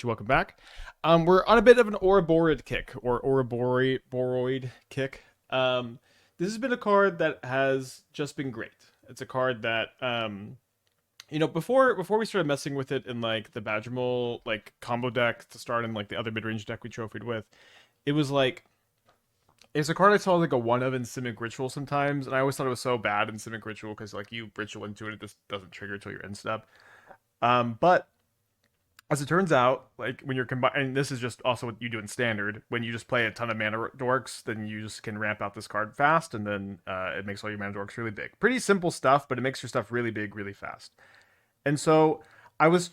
Boseiju, welcome back. We're on a bit of an Ouroboroid kick, or Ouroboroid kick. This has been a card that has just been great. It's a card that, before we started messing with it in like the Badgermole like combo deck to start in like the other mid range deck we trophied with, it was like it's a card I saw like a one of in Simic Ritual sometimes, and I always thought it was so bad in Simic Ritual because like you ritual into it, it just doesn't trigger until your end step. But as it turns out, like when you're combining, this is just also what you do in standard. When you just play a ton of mana dorks, then you just can ramp out this card fast, and then it makes all your mana dorks really big. Pretty simple stuff, but it makes your stuff really big, really fast. And so I was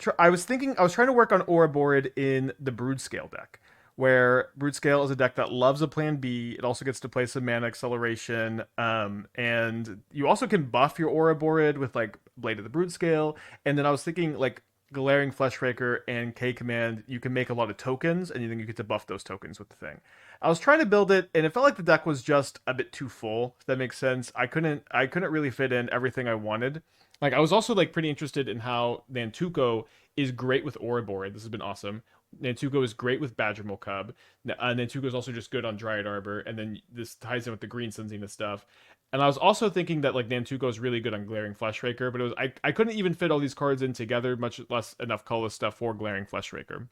thinking I was trying to work on Ouroboroid in the Broodscale deck, where Broodscale is a deck that loves a Plan B. It also gets to play some mana acceleration, and you also can buff your Ouroboroid with like Blade of the Broodscale. And then I was thinking like Glaring Fleshraker and K Command, you can make a lot of tokens, and then you get to buff those tokens with the thing. I was trying to build it, and it felt like the deck was just a bit too full. If that makes sense, I couldn't really fit in everything I wanted. Like I was also like pretty interested in how Nantuko is great with Ouroboroid. This has been awesome. Nantuko is great with Badgermole Cub. Nantuko is also just good on Dryad Arbor, and then this ties in with the Green Sun Zenith stuff. And I was also thinking that like Nantuko is really good on Glaring Fleshraker, but I couldn't even fit all these cards in together, much less enough colorless stuff for Glaring Fleshraker.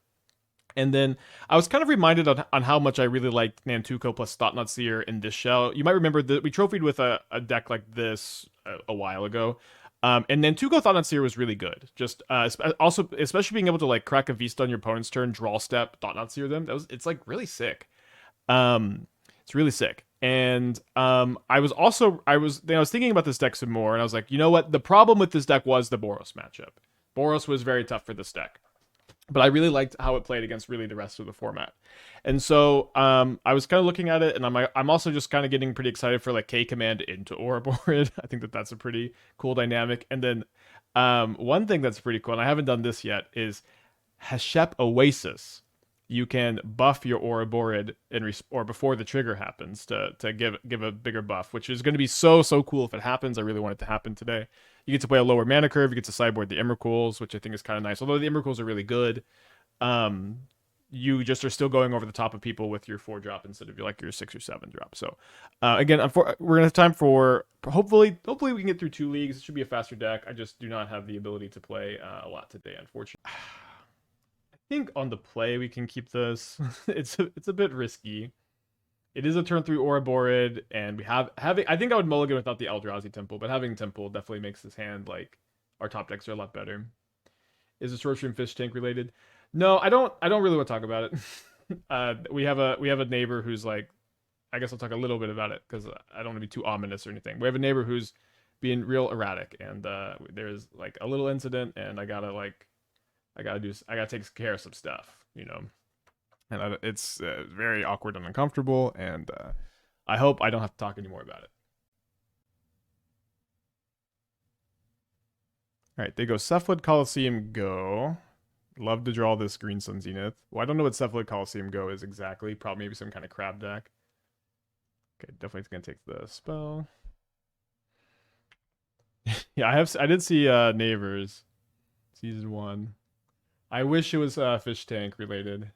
And then I was kind of reminded on how much I really liked Nantuko plus Thought-Knot Seer in this shell. You might remember that we trophied with a deck like this a while ago. And Nantuko Thought-Knot Seer was really good. Just also, especially being able to like crack a Vista on your opponent's turn, draw step, Thought-Knot Seer them. It's like really sick. It's really sick. And I was thinking about this deck some more, and I was like, you know what? The problem with this deck was the Boros matchup. Boros was very tough for this deck, but I really liked how it played against really the rest of the format. And so I was kind of looking at it, and I'm also just kind of getting pretty excited for like K Command into Ouroboroid. I think that's a pretty cool dynamic. And then one thing that's pretty cool, and I haven't done this yet, is Hashep Oasis. You can buff your Ouroboroid or before the trigger happens to give a bigger buff, which is going to be so cool if it happens. I really want it to happen today. You get to play a lower mana curve. You get to sideboard the Emrakuls, which I think is kind of nice. Although the Emrakuls are really good, you just are still going over the top of people with your 4-drop instead of your 6 or 7-drop. So again, we're gonna have time for hopefully we can get through 2 leagues. It should be a faster deck. I just do not have the ability to play a lot today, unfortunately. I think on the play we can keep this. it's a bit risky. It is a turn 3 Ouroboroid, and we having I think I would mulligan without the Eldrazi Temple, but having Temple definitely makes this hand like our top decks are a lot better. Is the Sorcery and Fish Tank related? No, I don't really want to talk about it. We have a neighbor who's like, I guess I'll talk a little bit about it because I don't want to be too ominous or anything. We have a neighbor who's being real erratic, and there's like a little incident, and I gotta take care of some stuff, and it's very awkward and uncomfortable, and I hope I don't have to talk anymore about it. All right, they go Cephalid Coliseum Go. Love to draw this Green Sun Zenith. Well, I don't know what Cephalid Coliseum Go is exactly. Probably maybe some kind of crab deck. Okay, definitely gonna take the spell. Yeah, I did see Neighbors season 1. I wish it was Fish Tank related.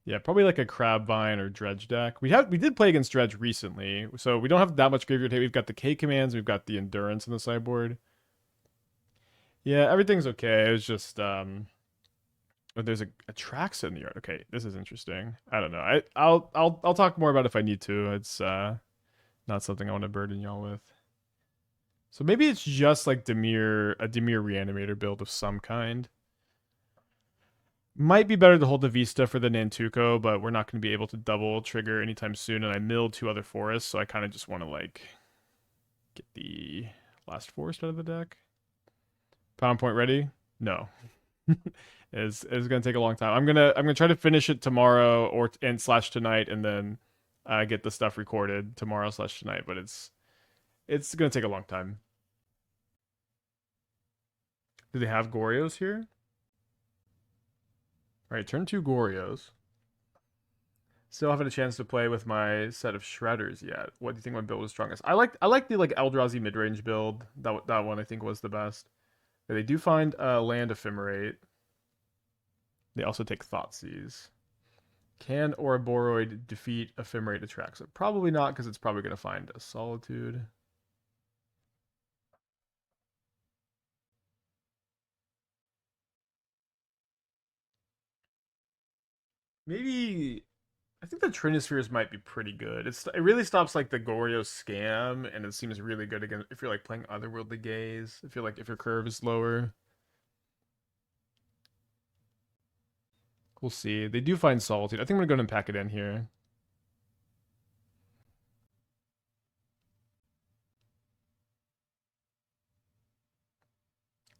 Yeah, probably like a Crab Vine or Dredge deck. We did play against Dredge recently, so we don't have that much graveyard hate. We've got the K commands, we've got the Endurance in the sideboard. Yeah, everything's okay. It was just but there's a Traxa in the yard. Okay, this is interesting. I don't know. I'll talk more about it if I need to. It's not something I want to burden y'all with. So maybe it's just like a Dimir Reanimator build of some kind. Might be better to hold the Vista for the Nantuko, but we're not going to be able to double trigger anytime soon, and I milled 2 other forests, so I kind of just want to like get the last forest out of the deck. Pound point ready? No. It's gonna take a long time. I'm gonna try to finish it tomorrow and slash tonight, and then get the stuff recorded tomorrow slash tonight. But it's gonna take a long time. Do they have Gorios here? All right, turn 2 Gorios. Still haven't a chance to play with my set of Shredders yet. What do you think my build is strongest? I like the like Eldrazi midrange build. That one I think was the best. Yeah, they do find land Ephemerate. They also take Thoughtseize. Can Ouroboroid defeat Ephemerate Atraxa? Probably not, because it's probably going to find a Solitude. Maybe I think the Trinispheres might be pretty good. It really stops like the Goryo scam, and it seems really good again if you're like playing Otherworldly Gaze. I feel like if your curve is lower. We'll see. They do find Solitude. I think I'm gonna go ahead and pack it in here.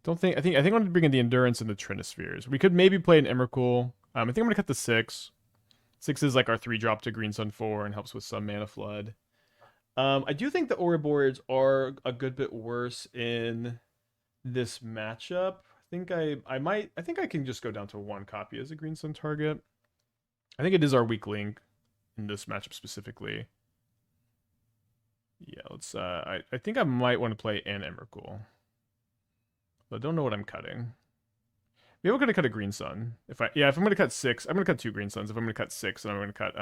Don't think I think I'm gonna bring in the Endurance and the Trinispheres. We could maybe play an Emrakul. I think I'm gonna cut the 6. 6 is like our 3-drop to Green Sun 4 and helps with some mana flood. I do think the Ouroboroids are a good bit worse in this matchup. I think I can just go down to 1 copy as a Green Sun target. I think it is our weak link in this matchup specifically. Yeah, let's I think I might want to play an Emrakul. But I don't know what I'm cutting. Maybe I'm gonna cut a Green Sun. If I'm gonna cut 6, I'm gonna cut 2 Green Suns. If I'm gonna cut 6, then I'm gonna cut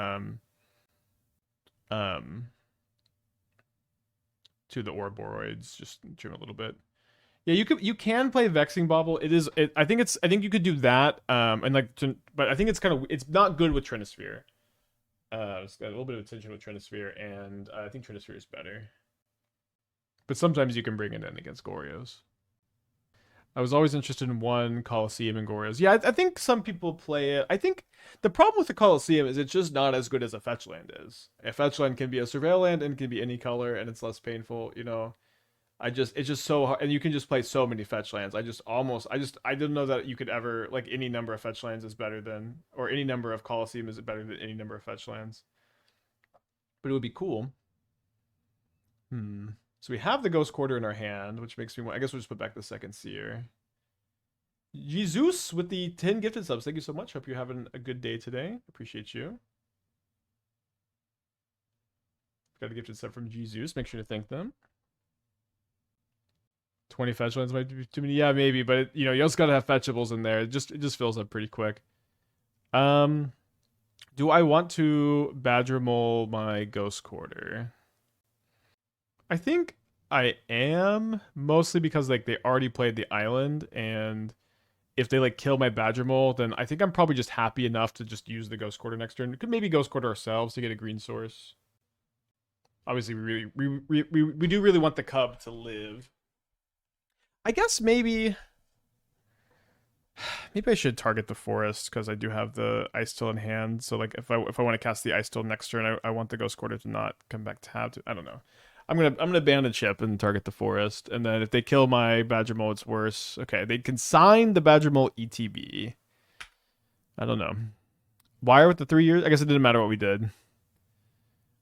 to the Ouroboroids, just trim a little bit. Yeah, you can play Vexing Bauble. I think you could do that. And like but I think it's not good with Trinisphere. It's got a little bit of attention with Trinisphere, and I think Trinisphere is better. But sometimes you can bring it in against Goryos. I was always interested in 1 Colosseum and Goryos. Yeah, I think some people play it. I think the problem with the Colosseum is it's just not as good as a fetch land is. A fetch land can be a surveil land and can be any color, and it's less painful, you know. It's just so hard, and you can just play so many fetch lands. I didn't know that you could ever, like, any number of fetch lands is better than, or any number of Colosseum is better than any number of fetch lands. But it would be cool. So we have the Ghost Quarter in our hand, which makes me want, I guess we'll just put back the second Seer. Jesus with the 10 gifted subs. Thank you so much. Hope you're having a good day today. Appreciate you. Got a gifted sub from Jesus. Make sure to thank them. 20 fetch lands might be too many. Yeah, maybe, but you also gotta have fetchables in there. It just fills up pretty quick. Do I want to Badgermole my Ghost Quarter? I think I am, mostly because like they already played the island, and if they like kill my Badgermole, then I think I'm probably just happy enough to just use the Ghost Quarter next turn. We could maybe Ghost Quarter ourselves to get a green source. Obviously, we do really want the Cub to live. I guess maybe I should target the forest because I do have the Icetill in hand. So like if I want to cast the Icetill next turn, I want the Ghost Quarter to not come back to have to. I don't know. I'm gonna abandon chip and target the forest, and then if they kill my Badgermole, it's worse. Okay, they consign the Badgermole ETB. I don't know. Wire with the 3 years. I guess it didn't matter what we did.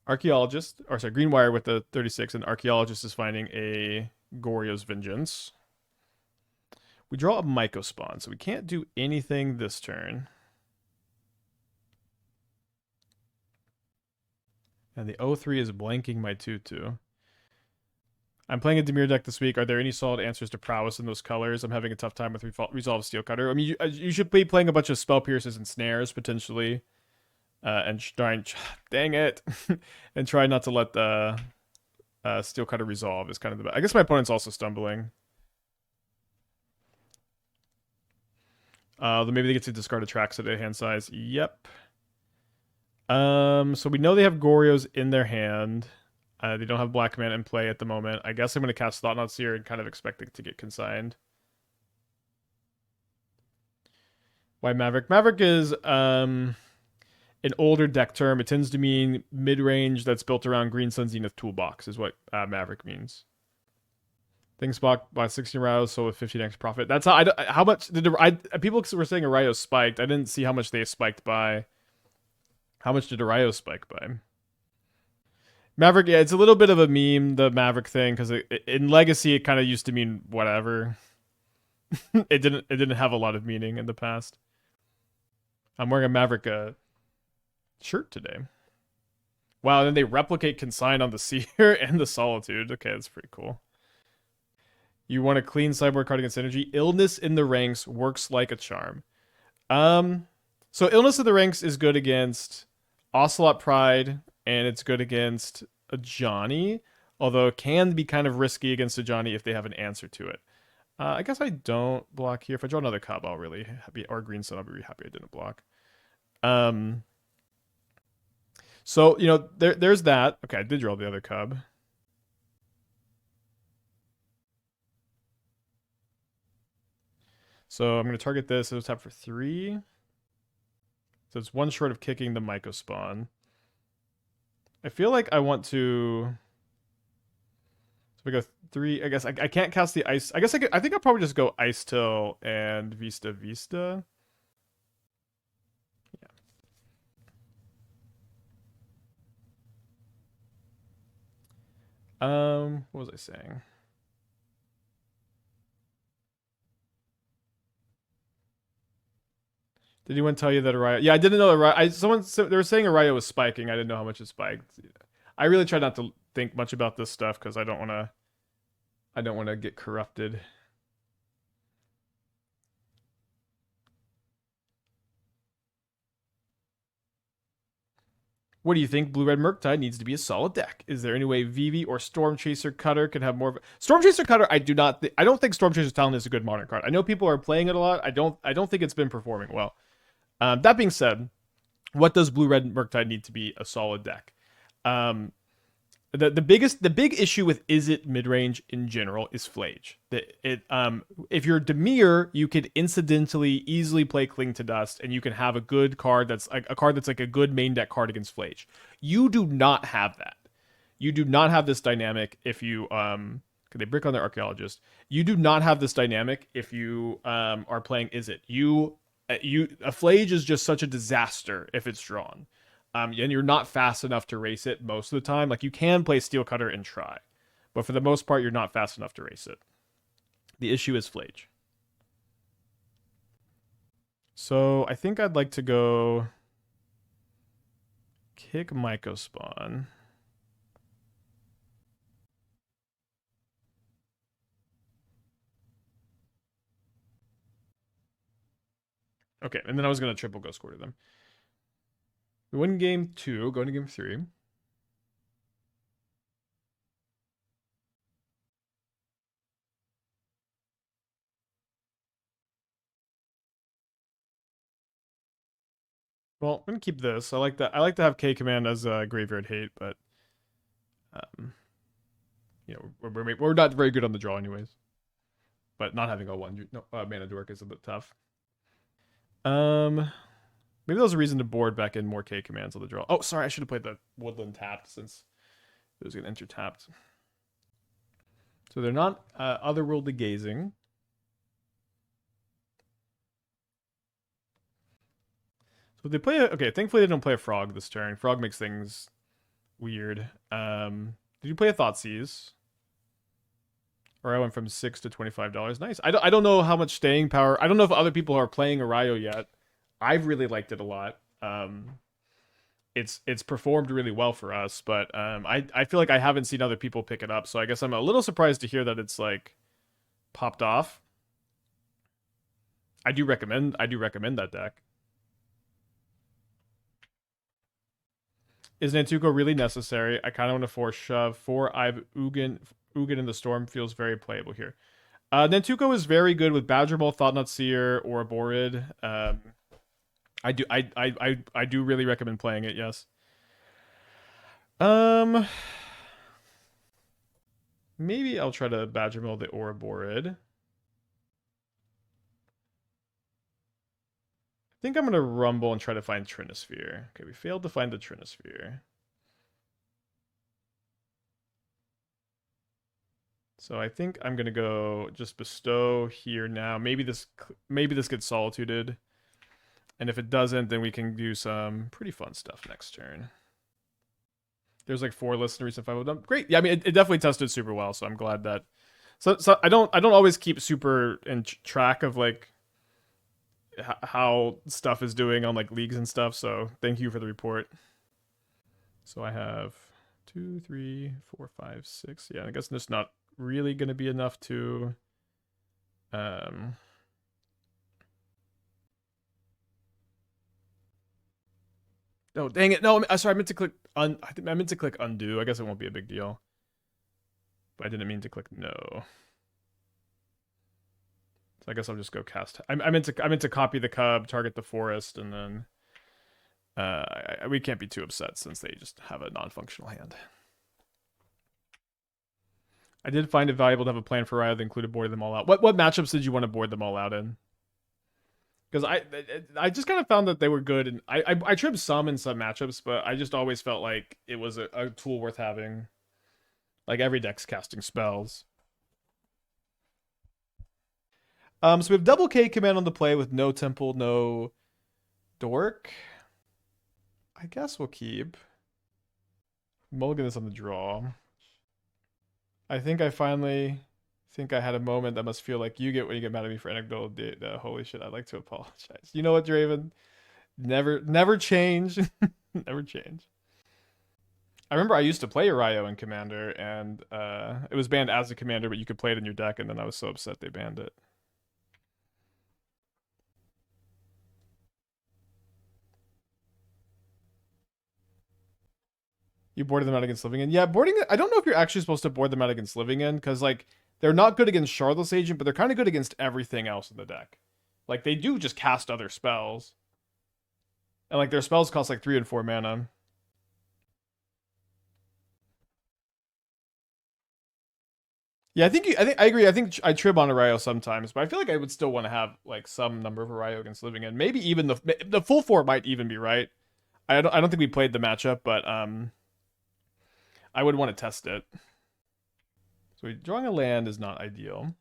Archaeologist, or sorry, green wire with the 36, and Archaeologist is finding a Goryo's Vengeance. We draw a Mycospawn, so we can't do anything this turn. And the 0-3 is blanking my 2-2. I'm playing a Dimir deck this week. Are there any solid answers to prowess in those colors? I'm having a tough time with Resolve Steelcutter. I mean, you should be playing a bunch of Spell Pierces and Snares, potentially. And dang it. And try not to let the Steelcutter resolve is kind of the best. I guess my opponent's also stumbling. Then maybe they get to discard a Trax at a hand size. Yep. So we know they have Goryos in their hand. They don't have black mana in play at the moment. I guess I'm going to cast Thought-Knot Seer and kind of expect it to get consigned. Why Maverick? Maverick is an older deck term. It tends to mean mid-range that's built around Green Sun Zenith Toolbox is what Maverick means. Things bought by 16 Raios, so with 15x profit. That's how much did people were saying a Raio spiked. I didn't see how much they spiked by. How much did a Raio spike by? Maverick, yeah, it's a little bit of a meme, the Maverick thing, because in Legacy it kind of used to mean whatever. It didn't have a lot of meaning in the past. I'm wearing a Maverick shirt today. Wow, and then they replicate Consign on the Seer and the Solitude. Okay, that's pretty cool. You want a clean sideboard card against energy? Illness in the ranks works like a charm. So Illness of the Ranks is good against Ocelot Pride, and it's good against a Johnny, although it can be kind of risky against a Johnny if they have an answer to it. I guess I don't block here. If I draw another Cub, I'll really happy, or Green Sun, I'll be really happy I didn't block. Um, so there's that. Okay, I did draw the other Cub. So I'm gonna target this. It'll tap for 3. So it's one short of kicking the Mycospawn. I feel like I want to. So we go 3. I guess I can't cast the ice. I guess I think I'll probably just go Icetill and Vista Vista. Yeah. What was I saying? Did anyone tell you that Araya? Yeah, I didn't know Araya. They were saying Araya was spiking. I didn't know how much it spiked. I really try not to think much about this stuff because I don't want to. I don't want to get corrupted. What do you think? Blue-Red Murktide needs to be a solid deck. Is there any way Vivi or Storm Chaser Cutter could have more of a... Storm Chaser Cutter, I don't think Storm Chaser Talon is a good modern card. I know people are playing it a lot. I don't think it's been performing well. That being said, what does Blue-Red Murktide need to be a solid deck? The big issue with Izzet midrange in general is Flage. If you're Dimir, you could incidentally easily play Cling to Dust, and you can have a good card that's like a card that's like a good main deck card against Flage. You do not have that. You do not have this dynamic if you could they brick on their archaeologist. You do not have this dynamic if you are playing Izzet. A Flage is just such a disaster if it's drawn. And you're not fast enough to race it most of the time. Like, you can play Steel Cutter and try, but for the most part, you're not fast enough to race it. The issue is Flage. So I think I'd like to go kick Mycospawn. Okay, and then I was going to triple Ghost Quarter them. We win game 2, going to game 3. Well, I'm gonna keep this. I like that. I like to have K command as a graveyard hate, but we're not very good on the draw anyways. But not having a mana dork is a bit tough. Maybe that was a reason to board back in more K commands on the draw. Oh, sorry, I should have played the Woodland tapped since it was gonna enter tapped. So they're not otherworldly gazing. So they play okay, thankfully they don't play a frog this turn. Frog makes things weird. Did you play a Thoughtseize? Or I went from $6 to $25. Nice. I don't know how much staying power. I don't know if other people are playing Arayo yet. I've really liked it a lot. It's performed really well for us, but I feel like I haven't seen other people pick it up, so I guess I'm a little surprised to hear that it's like popped off. I do recommend that deck. Is Nantuko really necessary? I kind of want to force shove. 4 I've Ugin in the Storm feels very playable here. Nantuko is very good with Badgermole, Thought-Knot Seer, or Ouroboroid. I do really recommend playing it. Yes. Maybe I'll try to Badgermole the Ouroboroid. I think I'm gonna rumble and try to find Trinisphere. Okay, we failed to find the Trinisphere. So I think I'm gonna go just bestow here now. Maybe this gets solituded. And if it doesn't, then we can do some pretty fun stuff next turn. There's like 4 listeners and 5 of them. Great. Yeah, I mean, it definitely tested super well, so I'm glad that. So I don't always keep super in track of like how stuff is doing on like leagues and stuff. So thank you for the report. So I have 2, 3, 4, 5, 6. Yeah, I guess it's not really going to be enough to No, dang it. No, sorry. I meant to click I meant to click undo. I guess it won't be a big deal. But I didn't mean to click no. So I guess I'll just go cast. I meant to copy the cub, target the forest, and then we can't be too upset since they just have a non-functional hand. I did find it valuable to have a plan for Ryo that included boarding them all out. What matchups did you want to board them all out in? Because I just kind of found that they were good, and I trimmed some in some matchups, but I just always felt like it was a tool worth having. Like every deck's casting spells. So we have double K command on the play with no temple, no dork. I guess we'll keep. Mulligan this on the draw. I think I finally think I had a moment that must feel like you get when you get mad at me for anecdotal data. Holy shit, I'd like to apologize. You know what, Draven? Never change. Never change. I remember I used to play Ryo in Commander, and it was banned as a commander, but you could play it in your deck, and then I was so upset they banned it. You boarded them out against Living In. Yeah, boarding it. I don't know if you're actually supposed to board them out against Living In, because like they're not good against Shardless Agent, but they're kind of good against everything else in the deck. Like they do just cast other spells, and like their spells cost like 3 and 4 mana. Yeah, I agree. I think I trib on Arayo sometimes, but I feel like I would still want to have like some number of Arayo against Living In. Maybe even the full 4 might even be right. I don't think we played the matchup, but I would want to test it. So drawing a land is not ideal.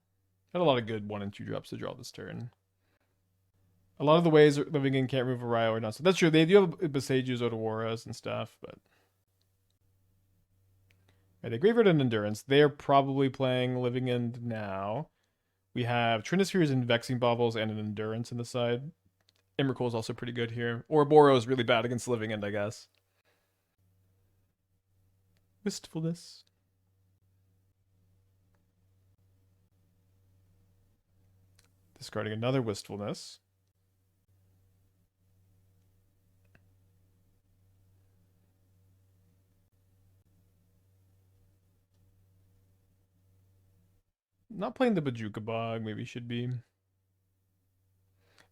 Had a lot of good 1 and 2 drops to draw this turn. A lot of the ways Living In can't remove Arayo or not. So that's true. They do have Boseijus, Otawaras, and stuff, but they Graveyard and Endurance. They're probably playing Living In now. We have Trinispheres and Vexing Baubles and an Endurance in the side. Emrakul is also pretty good here. Ouroboroid is really bad against Living In, I guess. Wistfulness. Discarding another Wistfulness. Not playing the Bajuka Bog, maybe should be. I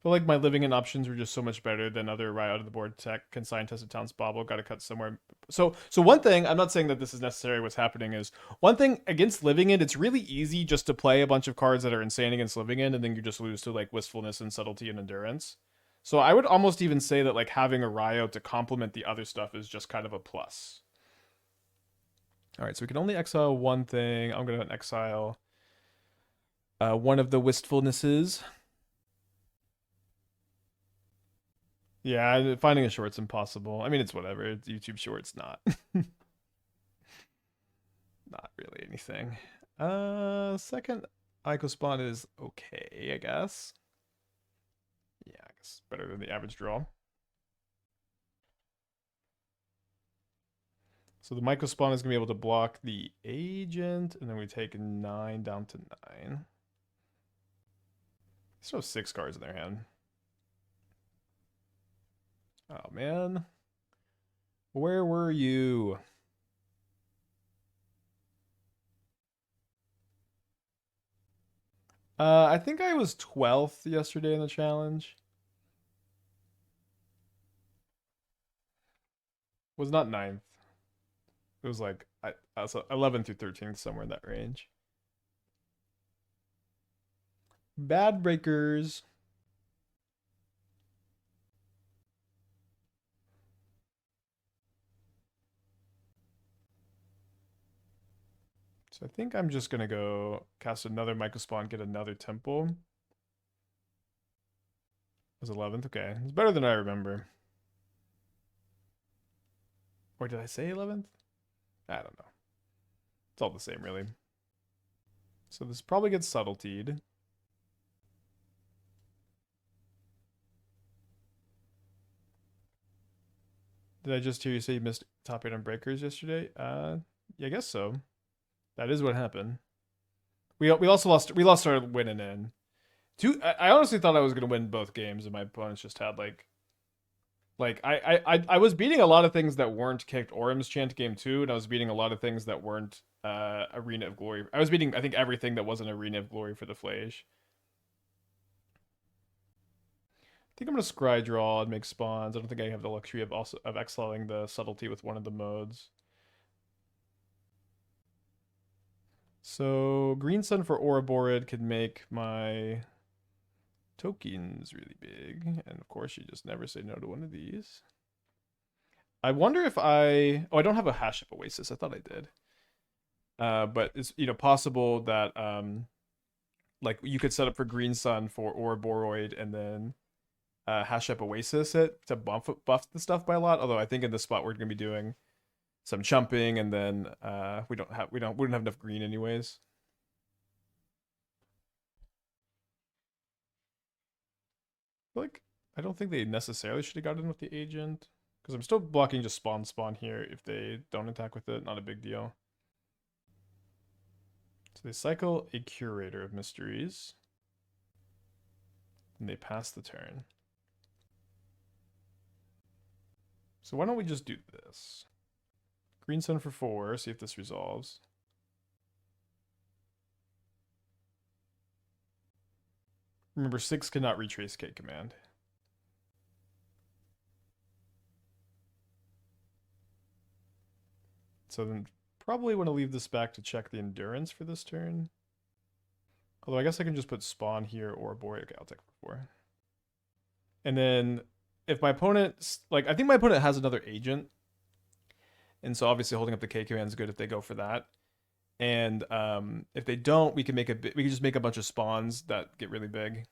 feel like my Living In options were just so much better than other right out of the board tech. Consign Tested Towns Bauble, gotta cut somewhere. So one thing, I'm not saying that this is necessarily what's happening, is one thing against Living In, it's really easy just to play a bunch of cards that are insane against Living In, and then you just lose to like Wistfulness and Subtlety and Endurance. So I would almost even say that like having a Ryo to complement the other stuff is just kind of a plus. Alright, so we can only exile one thing. I'm gonna exile one of the Wistfulnesses. Yeah, finding a short's impossible. I mean, it's whatever. It's YouTube short's not. Not really anything. Second Mycospawn is okay, I guess. Yeah, I guess better than the average draw. So the Mycospawn is going to be able to block the agent, and then we take 9 down to 9. They still have 6 cards in their hand. Oh, man. Where were you? I think I was 12th yesterday in the challenge. Was not 9th. It was like I was 11th through 13th, somewhere in that range. Bad breakers. So I think I'm just gonna go cast another Mycospawn, get another temple. It was 11th. Okay, it's better than I remember. Or did I say 11th? I don't know. It's all the same, really. So this probably gets subtletied. Did I just hear you say you missed top 8 on breakers yesterday? Yeah, I guess so. That is what happened. We also lost our winning in. I honestly thought I was gonna win both games, and my opponents just had like Like I was beating a lot of things that weren't kicked Orim's Chant game 2, and I was beating a lot of things that weren't Arena of Glory. I was beating, I think, everything that wasn't Arena of Glory for the Flage. I think I'm gonna scry draw and make spawns. I don't think I have the luxury of exiling the subtlety with one of the modes. So Green Sun for Ouroboroid could make my tokens really big, and of course you just never say no to one of these. I wonder if I don't have a Hashep Oasis. I thought I did. But it's possible that like you could set up for Green Sun for Ouroboroid and then Hashep Oasis it to buff the stuff by a lot. Although I think in this spot we're gonna be doing some chumping, and then we wouldn't have enough green anyways. Like, I don't think they necessarily should have gotten with the agent, because I'm still blocking just spawn here if they don't attack with it. Not a big deal. So they cycle a Curator of Mysteries, and they pass the turn. So why don't we just do this? Green Sun for 4, see if this resolves. Remember, 6 cannot retrace K command. So then probably want to leave this back to check the endurance for this turn. Although I guess I can just put spawn here or Ouroboroid. Okay, I'll take for 4. And then if my opponent, like, I think my opponent has another agent. And so obviously holding up the K command is good if they go for that. And if they don't, we can just make a bunch of spawns that get really big.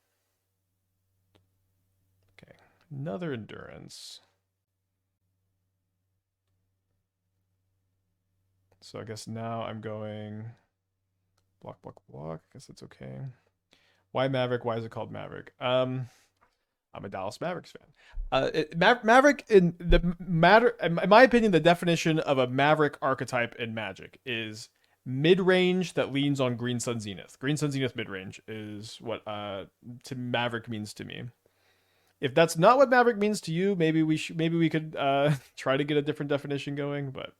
Okay, another endurance. So I guess now I'm going block. I guess that's okay. Why Maverick? Why is it called Maverick? I'm a Dallas Mavericks fan. Maverick in my opinion, the definition of a Maverick archetype in Magic is mid-range that leans on Green Sun Zenith. Green Sun Zenith mid-range is what to Maverick means to me. If that's not what Maverick means to you, maybe we could try to get a different definition going, but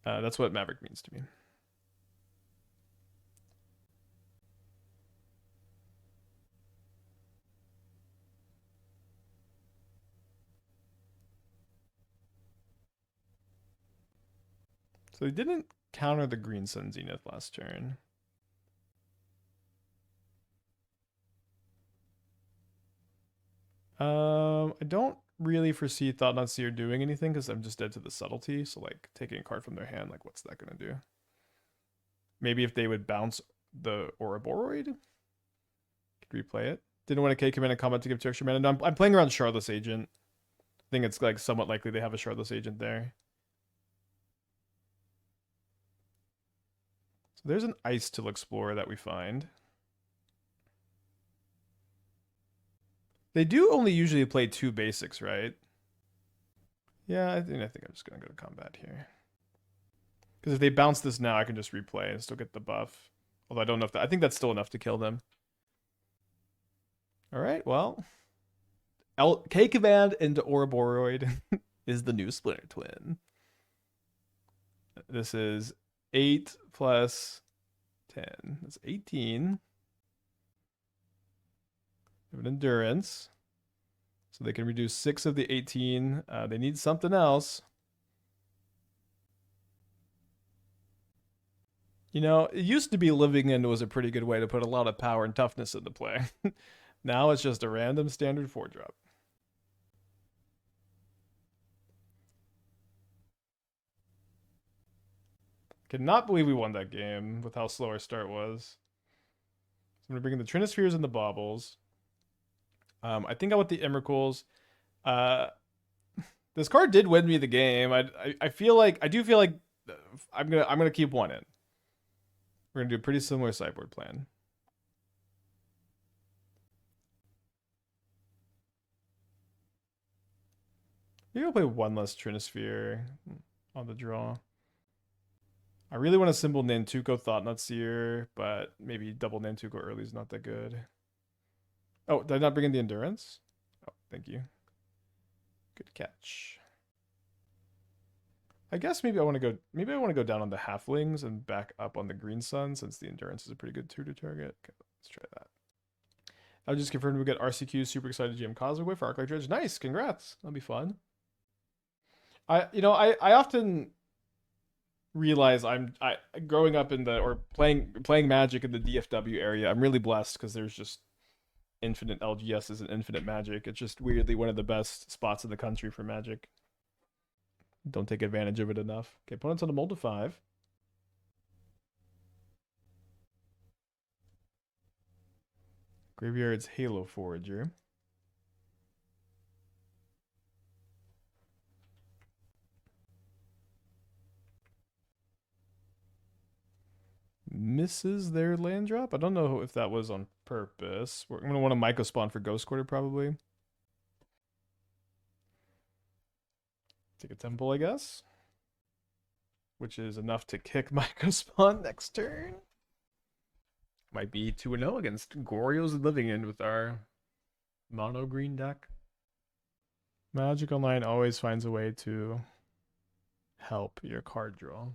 that's what Maverick means to me. So they didn't counter the Green Sun Zenith last turn. I don't really foresee Thought-Knot Seer doing anything because I'm just dead to the subtlety. So like taking a card from their hand, like what's that gonna do? Maybe if they would bounce the Ouroboroid, could replay it. Didn't want to K command a combat to give 2 extra mana. No, I'm playing around Shardless Agent. I think it's like somewhat likely they have a Shardless Agent there. So there's an Icetill Explorer that we find. They do only usually play 2 basics, right? Yeah, I think I'm just gonna go to combat here. Because if they bounce this now, I can just replay and still get the buff. Although I don't know if I think that's still enough to kill them. All right, well, K command into Ouroboroid is the new Splinter Twin. This is 8 plus 10. That's 18. They have an endurance. So they can reduce 6 of the 18. They need something else. You know, it used to be Living End was a pretty good way to put a lot of power and toughness into play. Now it's just a random standard 4-drop. Cannot believe we won that game with how slow our start was. So I'm going to bring in the Trinispheres and the Baubles. I think I want the Emrakuls. This card did win me the game. I do feel like I'm gonna keep one in. We're gonna do a pretty similar sideboard plan. Maybe I'll play one less Trinisphere on the draw. I really want to symbol Nantuko Thought-Knot Seer, but maybe double Nantuko early is not that good. Oh, did I not bring in the endurance? Oh, thank you. Good catch. I guess maybe I want to go down on the halflings and back up on the green sun since the endurance is a pretty good 2 to target. Okay, let's try that. I just confirmed we get RCQ. Super excited GM Kozilek for Arclight Dredge. Nice, congrats. That'll be fun. I often realize I growing up in the or playing Magic in the DFW area. I'm really blessed because there's just infinite LGSs and infinite Magic. It's just weirdly one of the best spots in the country for Magic. Don't take advantage of it enough. Okay, opponent's on a mold of 5. Graveyard's Halo Forager. Misses their land drop. I don't know if that was on purpose. We're going to want a Mycospawn for Ghost Quarter, probably. Take a Temple, I guess. Which is enough to kick Mycospawn next turn. Might be 2-0 against Goryo's Living End with our mono green deck. Magic Online always finds a way to help your card draw.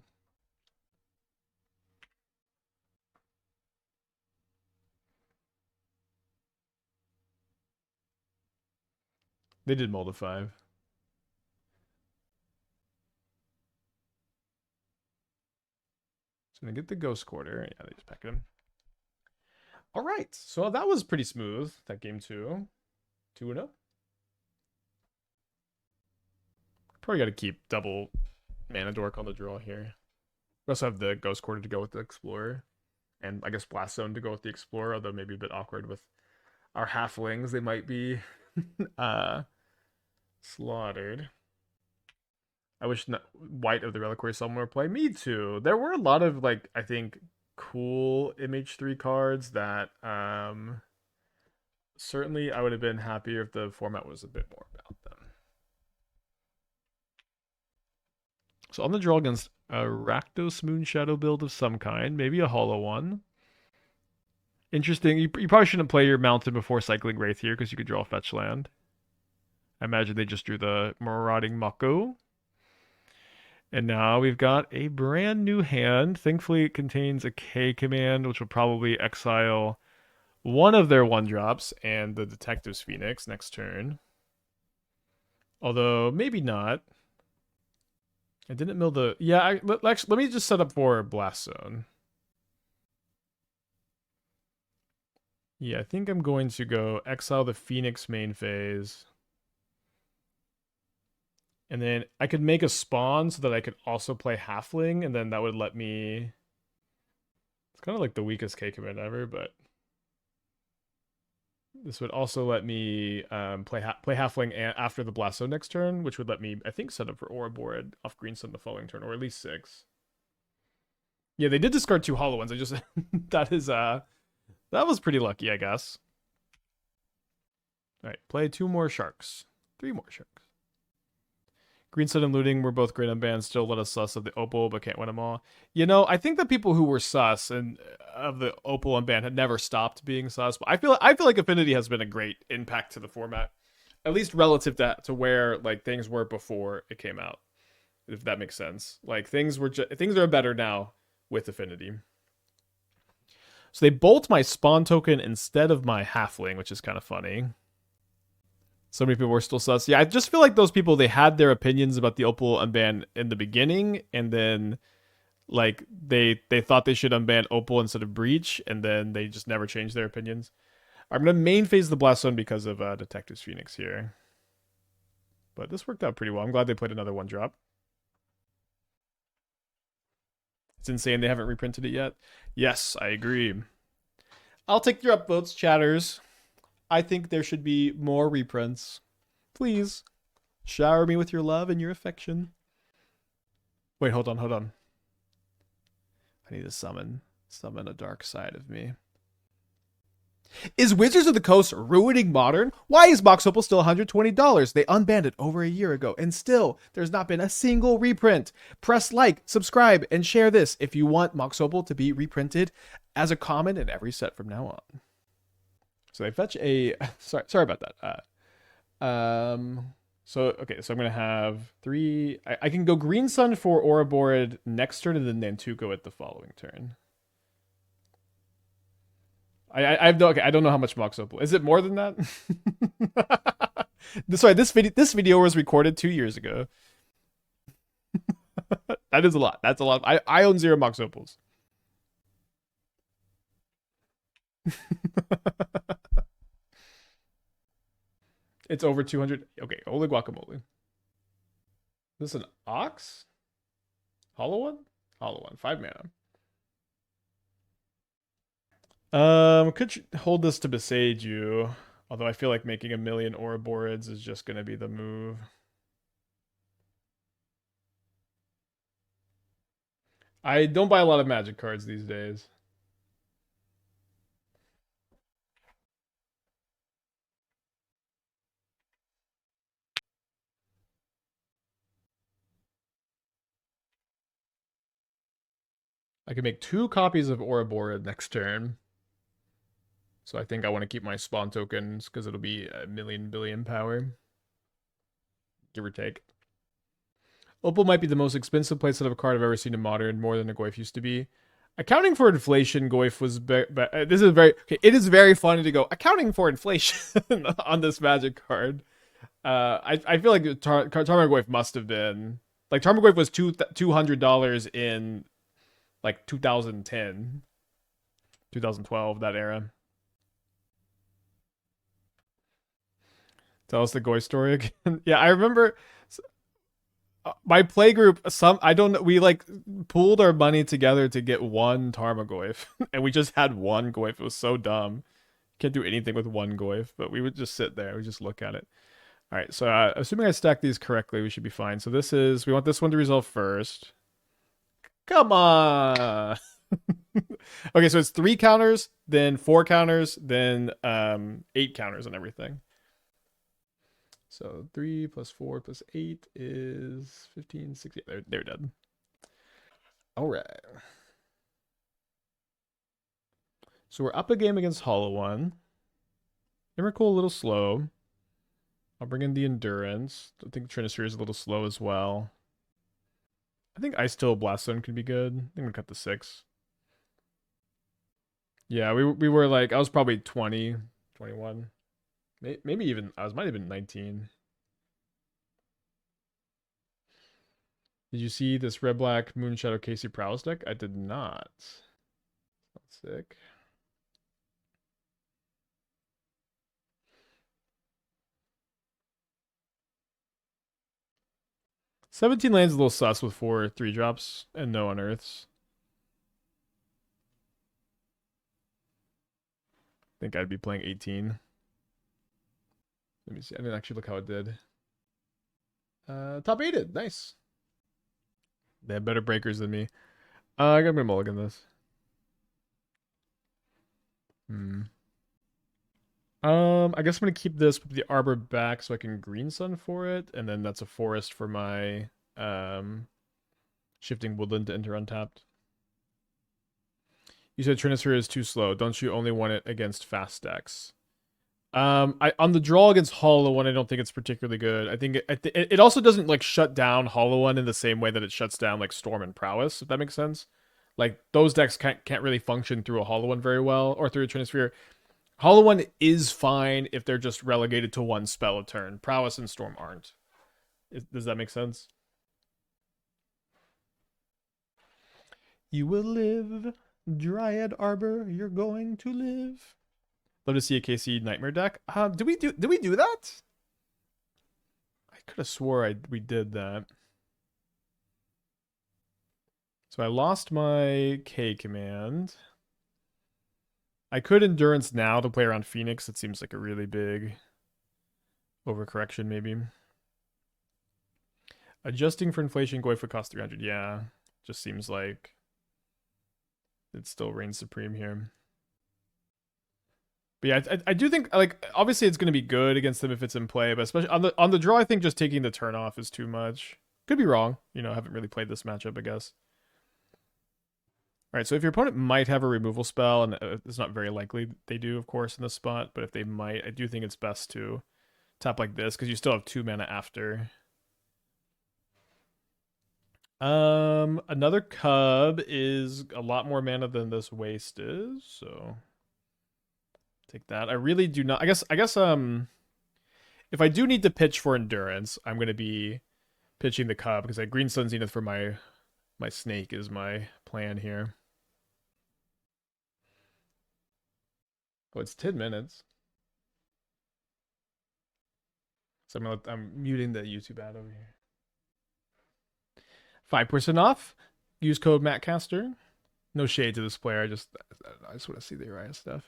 They did mold of 5. So gonna get the Ghost Quarter. Yeah, they just packed him. All right, so that was pretty smooth. That game 2, 2-0. Probably got to keep double Mana Dork on the draw here. We also have the Ghost Quarter to go with the Explorer, and I guess Blast Zone to go with the Explorer. Although maybe a bit awkward with our halflings, they might be slaughtered. I wish White of the Reliquary Summoner play. Me too. There were a lot of I think cool MH3 cards that certainly I would have been happier if the format was a bit more about them. So on the draw against a Rakdos Moonshadow build of some kind, maybe a hollow one. Interesting. You probably shouldn't play your Mountain before cycling Wraith here because you could draw a fetch land. I imagine they just drew the Marauding Mako. And now we've got a brand new hand. Thankfully, it contains a K command, which will probably exile one of their 1-drops and the Detective's Phoenix next turn. Although, maybe not. I didn't mill the... Yeah, let me just set up for Blast Zone. Yeah, I think I'm going to go exile the Phoenix main phase. And then I could make a spawn so that I could also play Halfling, and then that would let me... It's kind of like the weakest K command ever, but... This would also let me play Halfling after the Blast Zone next turn, which would let me, I think, set up for Ouroboroid off Green Sun the following turn, or at least 6. Yeah, they did discard 2 hollow ones. I just... that is... that was pretty lucky, I guess. Alright, play 2 more Sharks. 3 more Sharks. Green Sun and Looting were both great unbanned. Still let us sus of the Opal, but can't win them all. You know, I think the people who were sus and of the Opal unbanned had never stopped being sus. But I feel like Affinity has been a great impact to the format, at least relative to where things were before it came out. If that makes sense, things are better now with Affinity. So they bolt my spawn token instead of my Halfling, which is kind of funny. So many people were still sus. Yeah, I just feel like those people, they had their opinions about the Opal unban in the beginning, and then they thought they should unban Opal instead of Breach, and then they just never changed their opinions. I'm gonna main phase the Blast Zone because of Detective's Phoenix here. But this worked out pretty well. I'm glad they played another 1-drop. It's insane they haven't reprinted it yet. Yes, I agree. I'll take your upvotes, chatters. I think there should be more reprints. Please, shower me with your love and your affection. Wait, hold on. I need to summon a dark side of me. Is Wizards of the Coast ruining Modern? Why is Mox Opal still $120? They unbanned it over a year ago, and still, there's not been a single reprint. Press like, subscribe, and share this if you want Mox Opal to be reprinted as a common in every set from now on. So they fetch a... Sorry about that. So, okay, so I'm going to have 3. I can go Green Sun for Ouroboroid next turn and then Nantuko at the following turn. I have no, okay, I don't know how much Mox Opal. Is it more than that? Sorry, this video was recorded 2 years ago. That is a lot. That's a lot. I own 0 Mox Opals. It's over 200. Okay, holy guacamole. This is an Ox? Hollow one? Hollow one. 5 mana. Could hold this to Boseiju. Although I feel like making 1,000,000 Ouroboroids is just going to be the move. I don't buy a lot of Magic cards these days. I can make 2 copies of Ouroboroid next turn. So I think I want to keep my spawn tokens because it'll be 1,000,000,000,000 power. Give or take. Opal might be the most expensive playset of a card I've ever seen in Modern, more than a Goyf used to be. Accounting for inflation, Goyf was... this is very... Okay, it is very funny to go, accounting for inflation on this Magic card. I feel like Tarmogoyf must have been... Like, Tarmogoyf was $200 in, like, 2010. 2012, that era. Tell us the Goy story again. Yeah, I remember my playgroup. We like pooled our money together to get 1 Tarmogoyf, and we just had 1 Goyf. It was so dumb. Can't do anything with 1 Goyf, but we would just sit there. We just look at it. All right, so assuming I stack these correctly, we should be fine. So we want this one to resolve first. Come on. Okay, so it's 3 counters, then 4 counters, then 8 counters and everything. So 3 plus 4 plus 8 is 15, 16. They're dead. All right. So we're up a game against Hollow One. Emrakul a little slow. I'll bring in the Endurance. I think Trinisphere is a little slow as well. I think Icetill Blaststone could be good. I think I'm gonna cut the 6. Yeah, we were like, I was probably 20, 21. Maybe even, might have been 19. Did you see this red-black Moonshadow Casey Prowess deck? I did not. That's sick. $17 lands a little sus with 4 3-drops and no unearths. I think I'd be playing 18. Let me see. I didn't actually look how it did. Top 8'd. Nice. They have better breakers than me. I'm gonna mulligan this. I guess I'm gonna keep this with the Arbor back so I can Green Sun for it, and then that's a forest for my Shifting Woodland to enter untapped. You said Trinisphere is too slow. Don't you only want it against fast decks? On the draw against Hollow One, I don't think it's particularly good. I think it also doesn't like shut down Hollow One in the same way that it shuts down like Storm and Prowess, if that makes sense. Like those decks can't really function through a Hollow One very well, or through a Trinisphere. Hollow One is fine if they're just relegated to 1 spell a turn. Prowess and Storm aren't. Does that make sense? You will live, Dryad Arbor. You're going to live. Love to see a KC Nightmare deck. Did we do that? I could have swore we did that. So I lost my K command. I could Endurance now to play around Phoenix. It seems like a really big overcorrection, maybe. Adjusting for inflation, Goyf would cost 300. Yeah, just seems like it still reigns supreme here. But yeah, I do think, like, obviously it's going to be good against them if it's in play, but especially on the draw, I think just taking the turn off is too much. Could be wrong. You know, I haven't really played this matchup, I guess. All right, so if your opponent might have a removal spell, and it's not very likely they do, of course, in this spot, but if they might, I do think it's best to tap like this because you still have 2 mana after. Another Cub is a lot more mana than this waste is, so take that. I really do not. I guess if I do need to pitch for endurance, I'm gonna be pitching the Cub because I Green Sun Zenith for my snake is my plan here. Oh, it's 10 minutes. So I'm muting the YouTube ad over here. 5% off. Use code MattCaster. No shade to this player. I just want to see the Uriah stuff.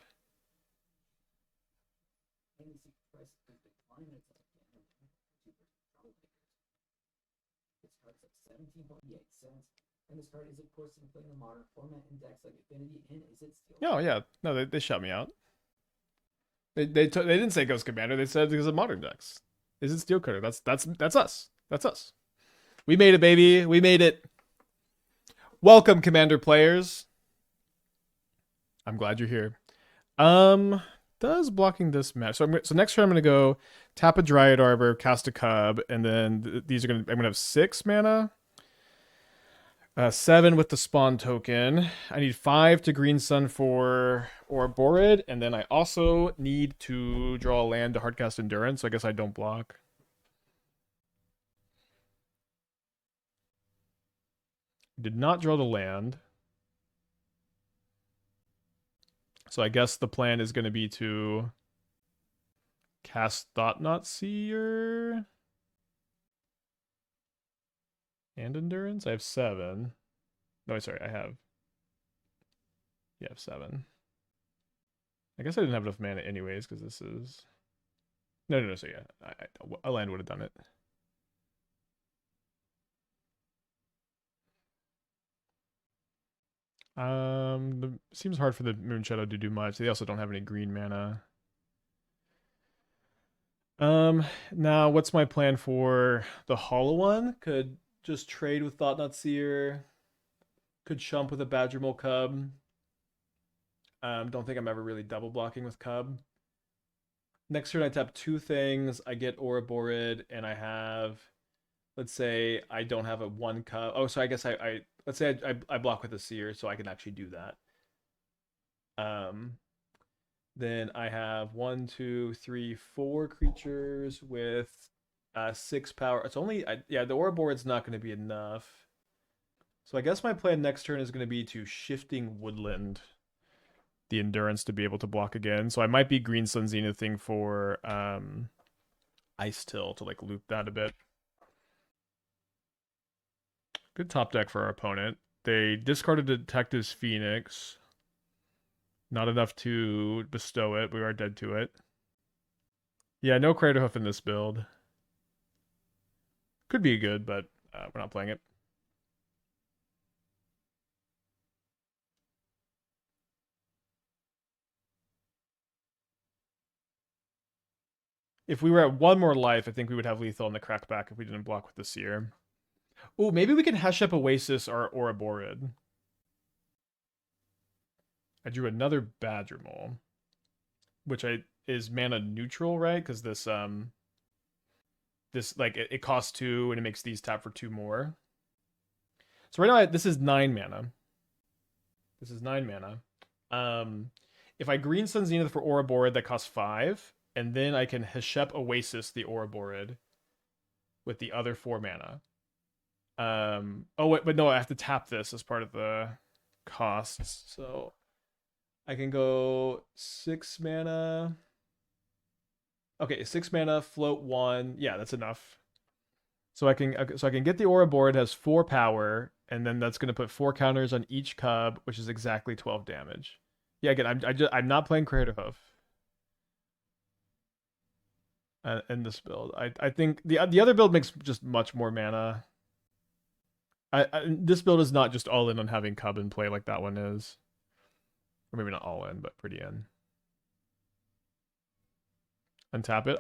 And this card is of course in play in the modern format in decks like Affinity and Icetill. Oh yeah, no, they shut me out. They didn't say Ghost Commander. They said because of modern decks. Is it Steel Cutter? That's us. That's us. We made it, baby. We made it. Welcome, Commander players. I'm glad you're here. Does blocking this matter? So next turn I'm gonna go tap a Dryad Arbor, cast a Cub, and then these are I'm gonna have 6 mana. 7 with the spawn token. I need 5 to Green Sun for Ouroboroid, and then I also need to draw a land to hardcast Endurance, so I guess I don't block. Did not draw the land. So I guess the plan is going to be to cast Thought-Knot Seer and Endurance. I have 7. No, sorry, I have 7. I guess I didn't have enough mana anyways because this is no. So yeah, a land would have done it. Seems hard for the Moon Shadow to do much. They also don't have any green mana. Now what's my plan for the hollow one? Could just trade with Thought-Knot Seer. Could shump with a Badgermole Cub. Don't think I'm ever really double blocking with Cub. Next turn I tap 2 things. I get Ouroboroid, and I have, let's say I don't have a 1 Cub. Oh, so I guess let's say I block with a Seer, so I can actually do that. Then I have 1, 2, 3, 4 creatures with 6 power. It's only the Ouroboroid's not going to be enough. So I guess my plan next turn is going to be to Shifting Woodland the Endurance to be able to block again. So I might be Green Sun Zenithing for Icetill to like loop that a bit. Good top deck for our opponent. They discarded Detective's Phoenix. Not enough to bestow it. We are dead to it. Yeah, no Creator Hoof in this build. Could be good, but we're not playing it. If we were at 1 more life, I think we would have lethal in the crackback if we didn't block with the Seer. Oh, maybe we can Hashep Oasis or Ouroboroid. I drew another Badgermole, which is mana neutral, right? Because this like it costs 2 and it makes these tap for 2 more. So right now this is 9 mana. This is 9 mana. If I Green Sun Zenith for Ouroboroid, that costs 5, and then I can Hashep Oasis the Ouroboroid with the other 4 mana. Oh wait, but no, I have to tap this as part of the costs. So I can go 6 mana. Okay, 6 mana, float 1. Yeah, that's enough. So I can get the Ouroboroid, has 4 power, and then that's going to put 4 counters on each Cub, which is exactly 12 damage. Yeah, again, I'm not playing Creator Hoof in this build. I think the other build makes just much more mana. This build is not just all in on having Cub in play like that one is. Or maybe not all in, but pretty in. Untap it.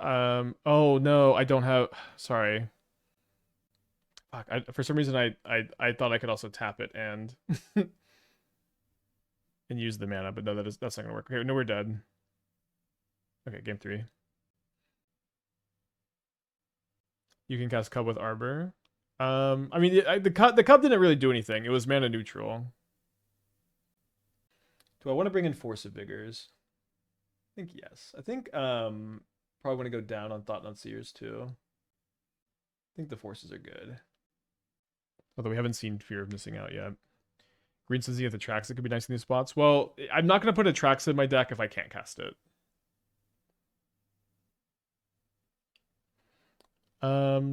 Oh no, I don't have. Sorry. Fuck. For some reason, I thought I could also tap it and and use the mana, but no, that's not gonna work. Okay, no, we're dead. Okay, game 3. You can cast Cub with Arbor. I mean, the Cub didn't really do anything. It was mana neutral. Do I want to bring in Force of Vigors? I think yes. I think probably want to go down on Thought-Knot Seers too. I think the forces are good. Although we haven't seen Fear of Missing Out yet. Green Sunsea at the tracks, it could be nice in these spots. Well, I'm not going to put a Trax in my deck if I can't cast it.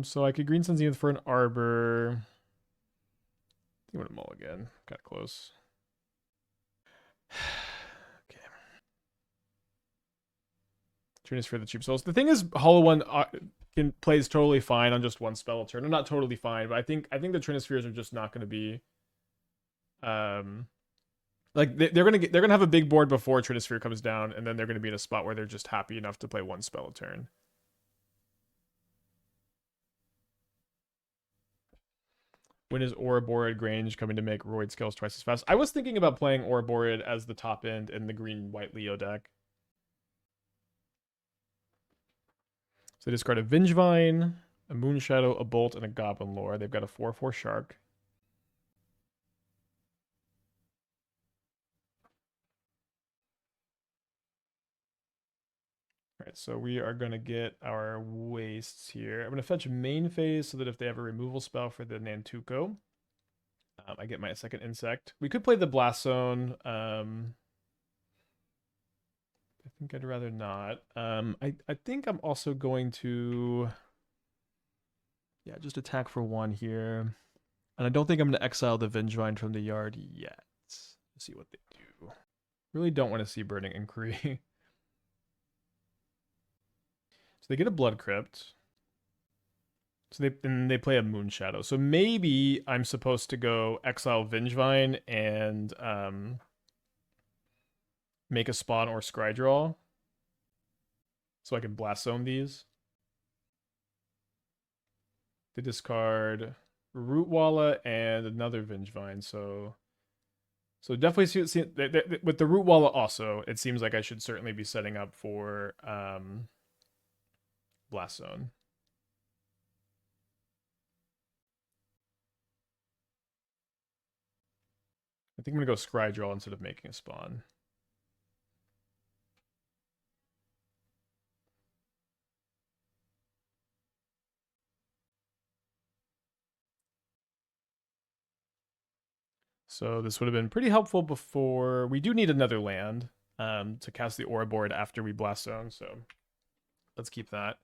So I could Green Sun Zenith for an Arbor. I think I'm gonna mulligan. Kind of close. Okay. Trinisphere the cheap souls. The thing is, Hollow One plays totally fine on just one spell a turn. Or not totally fine, but I think the Trinispheres are just not going to be. Like they're gonna have a big board before Trinisphere comes down, and then they're gonna be in a spot where they're just happy enough to play one spell a turn. When is Ouroboroid Grange coming to make Roid scales twice as fast? I was thinking about playing Ouroboroid as the top end in the green-white Leo deck. So discard a Vengevine, a Moonshadow, a Bolt, and a Goblin Lore. They've got a 4/4 Shark. Alright, so we are going to get our wastes here. I'm going to fetch main phase so that if they have a removal spell for the Nantuko, I get my second insect. We could play the Blast Zone. I think I'd rather not. I think I'm also going to... Yeah, just attack for one here. And I don't think I'm going to exile the Vengevine from the yard yet. Let's see what they do. Really don't want to see Burning Inquiry. So they get a Blood Crypt. So they play a Moonshadow. So maybe I'm supposed to go exile Vengevine and make a Spawn or Scrydraw. So I can Blast Zone these. They discard Rootwalla and another Vengevine. So definitely see with the Rootwalla also, it seems like I should certainly be setting up for Blast Zone. I think I'm going to go Scrydraw instead of making a Spawn. So this would have been pretty helpful before. We do need another land to cast the Ouroboroid after we Blast Zone, so let's keep that.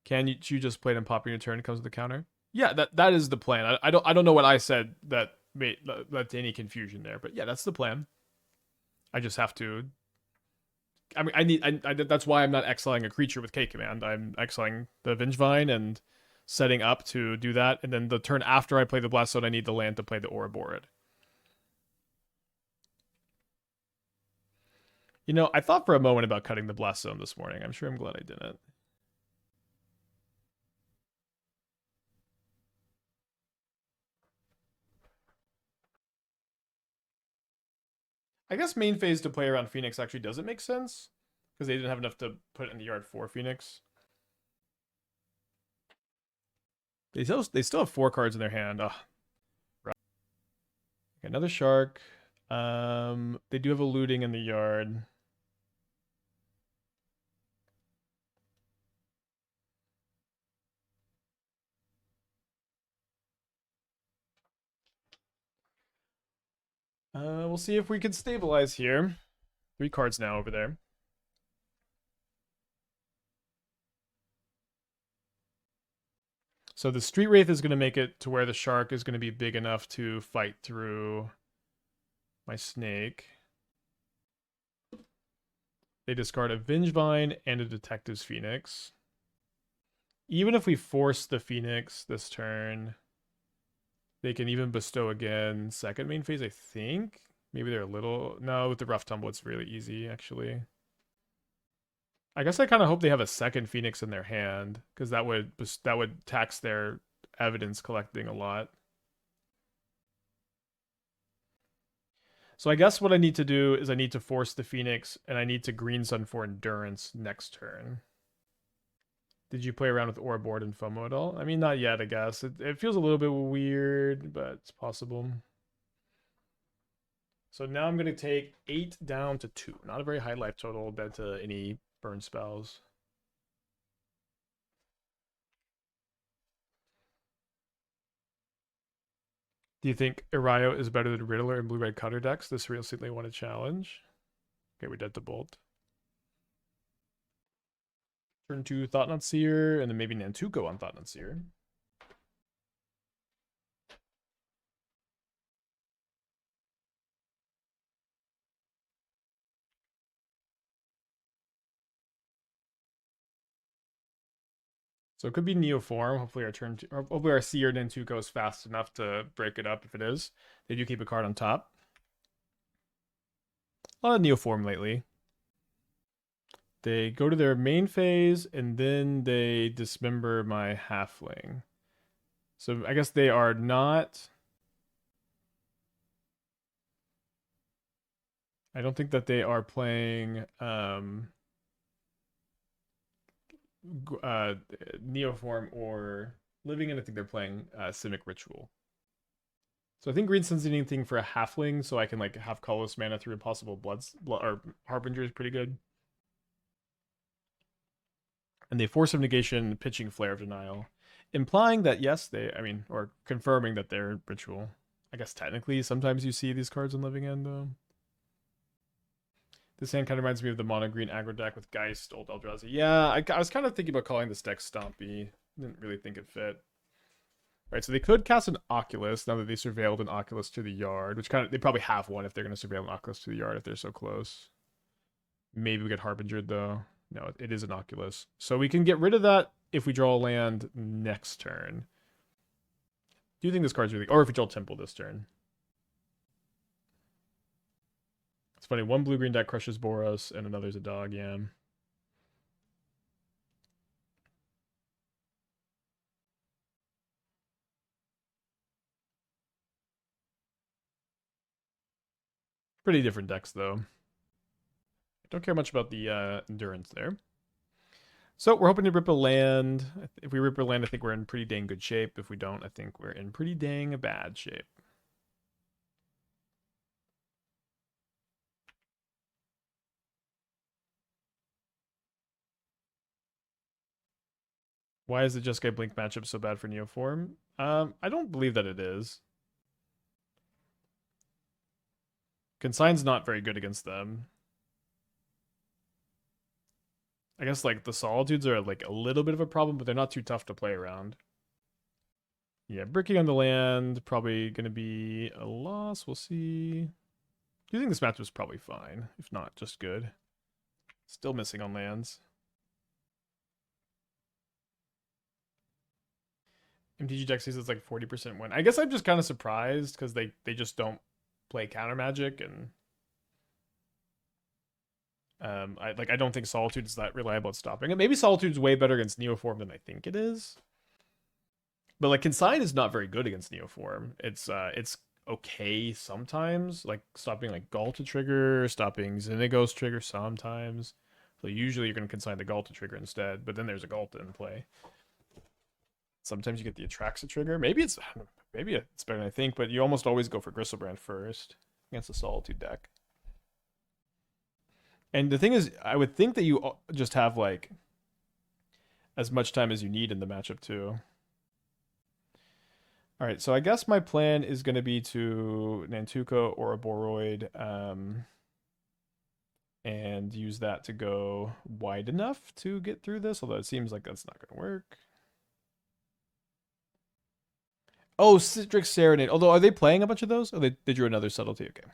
Can you just play it and pop in your turn? Comes with the counter. Yeah, that is the plan. I don't know what I said that led to any confusion there, but yeah, that's the plan. I just have to. I mean, that's why I'm not exiling a creature with K command. I'm exiling the Vengevine and setting up to do that, and then the turn after I play the Blast Zone, I need the land to play the Ouroboroid. You know, I thought for a moment about cutting the Blast Zone this morning. I'm sure I'm glad I didn't. I guess main phase to play around Phoenix actually doesn't make sense, because they didn't have enough to put in the yard for Phoenix. They still have 4 cards in their hand. Oh, right. Another Shark. They do have a Looting in the yard. We'll see if we can stabilize here. 3 cards now over there. So the Street Wraith is going to make it to where the Shark is going to be big enough to fight through my Snake. They discard a Vengevine and a Detective's Phoenix. Even if we force the Phoenix this turn, they can even bestow again second main phase, I think. Maybe they're a little... No, with the Rough Tumble, it's really easy, actually. I guess I kind of hope they have a second Phoenix in their hand, because that would tax their evidence collecting a lot. So I guess what I need to do is I need to force the Phoenix, and I need to Green Sun for Endurance next turn. Did you play around with Ouroboroid and FOMO at all? I mean, not yet, I guess. It feels a little bit weird, but it's possible. So now I'm going to take 8 down to 2. Not a very high life total, bet to any burn spells. Do you think Irayo is better than Riddler and blue-red cutter decks? This recently won a challenge. Okay, we dead to Bolt. Turn 2 Thought-Knot Seer, and then maybe Nantuko on Thought-Knot Seer. So it could be Neoform. Hopefully hopefully our Seer Nantuko is fast enough to break it up. If it is, they do keep a card on top. A lot of Neoform lately. They go to their main phase and then they dismember my halfling. So I guess they are not. I don't think that they are playing Neoform or Living In. I think they're playing Simic Ritual. So I think green sends anything for a halfling, so I can like have colorless mana through Impossible blood or Harbinger is pretty good. And they Force of Negation, pitching Flare of Denial, implying that yes, or confirming that they're ritual. I guess technically, sometimes you see these cards in Living End though. This hand kind of reminds me of the mono green aggro deck with Geist, old Eldrazi. Yeah, I was kind of thinking about calling this deck Stompy. Didn't really think it fit. Right, so they could cast an Oculus now that they surveilled an Oculus to the yard, which they probably have one if they're going to surveil an Oculus to the yard if they're so close. Maybe we get Harbingered though. No, it is an Oculus. So we can get rid of that if we draw a land next turn. Do you think this card's really... Or if we draw Temple this turn. It's funny, one blue-green deck crushes Boros, and another's a dog, yeah. Pretty different decks, though. Don't care much about the endurance there. So we're hoping to rip a land. If we rip a land, I think we're in pretty dang good shape. If we don't, I think we're in pretty dang bad shape. Why is the Jeskai Blink matchup so bad for Neoform? I don't believe that it is. Consign's not very good against them. I guess like the Solitudes are like a little bit of a problem, but they're not too tough to play around. Yeah, bricking on the land, probably going to be a loss. We'll see. Do you think this match was probably fine? If not, just good. Still missing on lands. MTG deck says it's like 40% win. I guess I'm just kind of surprised because they just don't play counter magic, and I don't think Solitude is that reliable at stopping it. Maybe Solitude's way better against Neoform than I think it is. But like Consign is not very good against Neoform. It's okay sometimes, like stopping like Galta trigger, stopping Zenigos trigger sometimes. So usually you're going to consign the Galta trigger instead, but then there's a Galta in play. Sometimes you get the Atraxa trigger. Maybe it's better than I think, but you almost always go for Gristlebrand first against a Solitude deck. And the thing is, I would think that you just have like as much time as you need in the matchup too. All right, so I guess my plan is going to be to Nantuko or a Boroid, and use that to go wide enough to get through this, although it seems like that's not going to work. Oh, Citrix Serenade. Although, are they playing a bunch of those? Oh, they drew another Subtlety. Okay.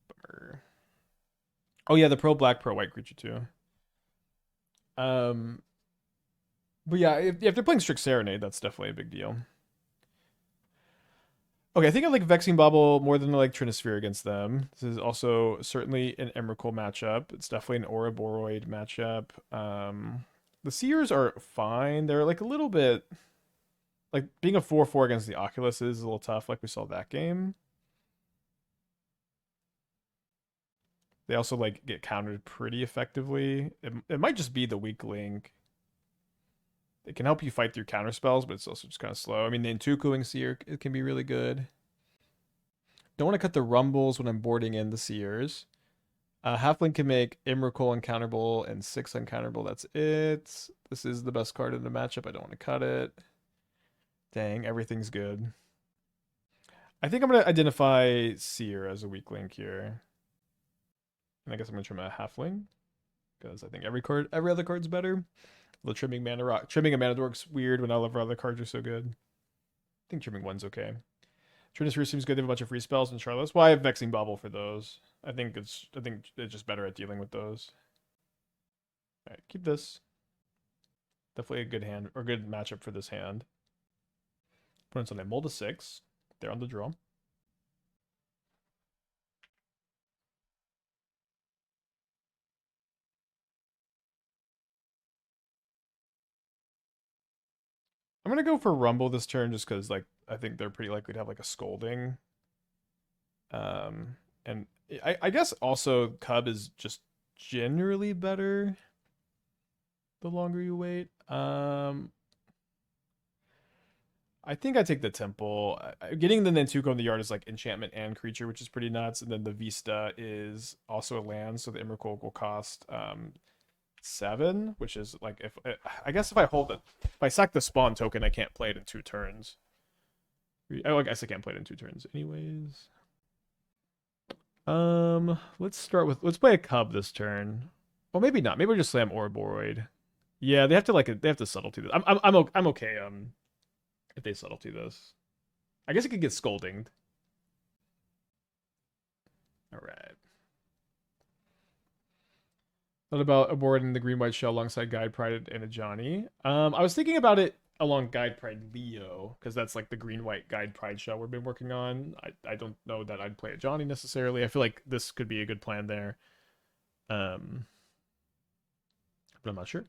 Bummer. Oh, yeah, the pro-black, pro-white creature, too. But yeah, if they're playing Strix Serenade, that's definitely a big deal. Okay, I think I like Vexing Bauble more than I like Trinisphere against them. This is also certainly an Emrakul matchup. It's definitely an Ouroboroid matchup. The Seers are fine. They're like a little bit... Like, being a 4-4 against the Oculus is a little tough, like we saw that game. They also, like, get countered pretty effectively. It might just be the weak link. It can help you fight through counter spells, but it's also just kind of slow. I mean, the Nantukoing Seer, it can be really good. Don't want to cut the rumbles when I'm boarding in the Seers. Halfling can make Emrakul uncounterable and 6 uncounterable. That's it. This is the best card in the matchup. I don't want to cut it. Dang, everything's good. I think I'm going to identify Seer as a weak link here. And I guess I'm going to trim a Halfling. Because I think every other card's better. The trimming a mana dork's weird when all of our other cards are so good. I think trimming 1's okay. Trinisphere seems good. They have a bunch of free spells and Charlotte. Well, I have Vexing Bauble for those. I think it's just better at dealing with those. Alright, keep this. Definitely a good hand or good matchup for this hand. Opponent's on a mold of 6. They're on the draw. I'm gonna go for Rumble this turn just because like I think they're pretty likely to have like a scolding. And I guess also Cub is just generally better the longer you wait. I think I take the Temple. Getting the Nantuko in the yard is like enchantment and creature, which is pretty nuts. And then the Vista is also a land, so the Emrakul will cost 7, which is like if I guess if I hold it, if I sack the spawn token, I can't play it in 2 turns. I guess I can't play it in 2 turns, anyways. Let's play a Cub this turn. Well, maybe not. Maybe we'll just slam Ouroboroid. Yeah, they have to subtlety this. I'm okay. If they subtlety this, I guess it could get scolding. All right. What about avoiding the green white shell alongside Guide Pride and a Johnny? I was thinking about it along Guide Pride Leo because that's like the green white Guide Pride shell we've been working on. I don't know that I'd play a Johnny necessarily. I feel like this could be a good plan there. But I'm not sure.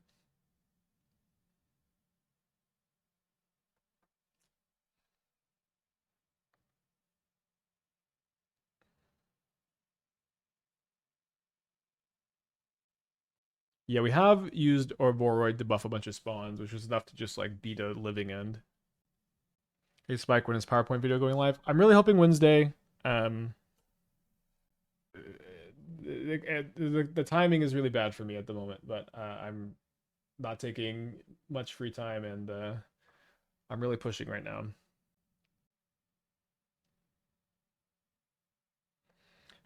Yeah, we have used Ouroboroid to buff a bunch of spawns, which was enough to just like beat a living end. Hey Spike, when is PowerPoint video going live? I'm really hoping Wednesday. The timing is really bad for me at the moment, but I'm not taking much free time, and I'm really pushing right now.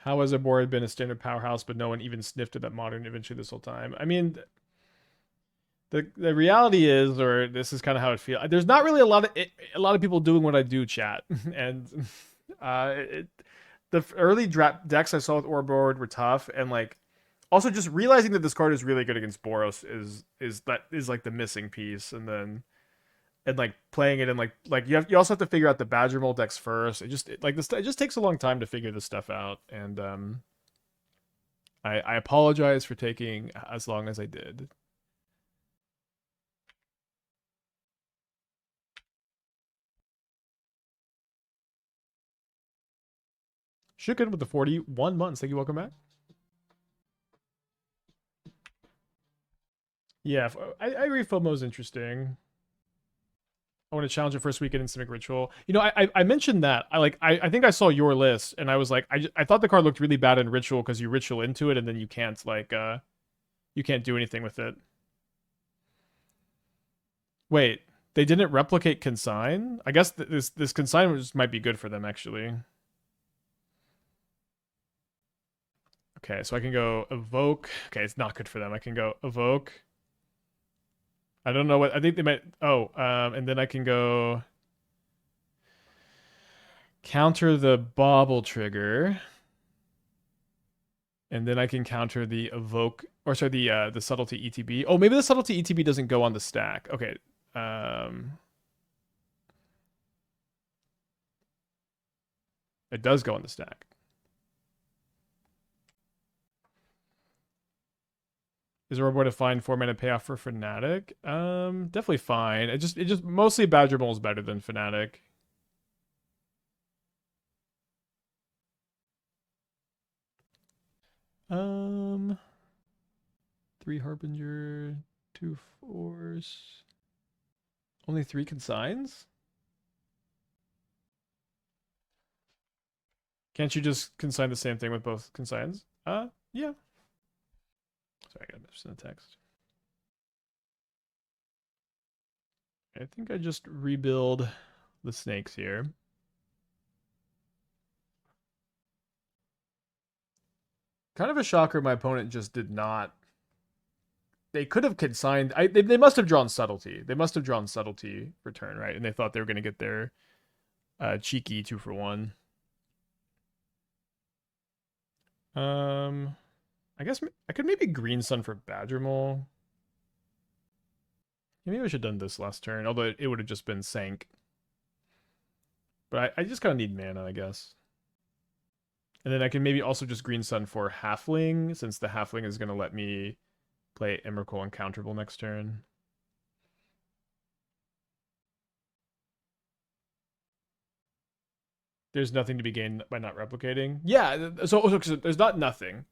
How has a board been a standard powerhouse, but no one even sniffed at that modern eventually this whole time? I mean, the reality is, or this is kind of how it feels. There's not really a lot of people doing what I do, chat, and the early decks I saw with Ouroboroid were tough, and like also just realizing that this card is really good against Boros is like the missing piece, and then like playing it and like you also have to figure out the Badgermole decks first. It just takes a long time to figure this stuff out, and I apologize for taking as long as I did. Shooken with the 41 months. Thank you. Welcome back. Yeah, I agree. FOMO is interesting. I want to challenge it first weekend in Simic Ritual. You know, I mentioned that. I think I saw your list and I was like, I thought the card looked really bad in Ritual because you ritual into it and then you can't you can't do anything with it. Wait, they didn't replicate Consign? I guess this Consign might be good for them actually. Okay, so I can go Evoke. Okay, it's not good for them. I can go Evoke. I don't know what I think they might. Oh, and then I can go counter the Bauble trigger, and then I can counter the Evoke, or sorry, the Subtlety ETB. Oh, maybe the Subtlety ETB doesn't go on the stack. Okay. It does go on the stack. Is there a way to find 4-mana payoff for Fnatic? Definitely fine. It just mostly Badgermole is better than Fnatic. Um, 3 Harbinger, 2 Force. Only 3 consigns? Can't you just consign the same thing with both consigns? Yeah. Sorry, I got missed in the text. I think I just rebuild the snakes here. Kind of a shocker my opponent just did not. They could have consigned. They must have drawn subtlety. They must have drawn subtlety for turn, right? And they thought they were going to get their cheeky 2-for-1. I guess I could maybe green sun for Badgermole. Maybe I should have done this last turn, although it would have just been sank. But I just kind of need mana, I guess. And then I can maybe also just green sun for Halfling, since the Halfling is going to let me play Emrakul uncounterable next turn. There's nothing to be gained by not replicating. Yeah, so there's not nothing.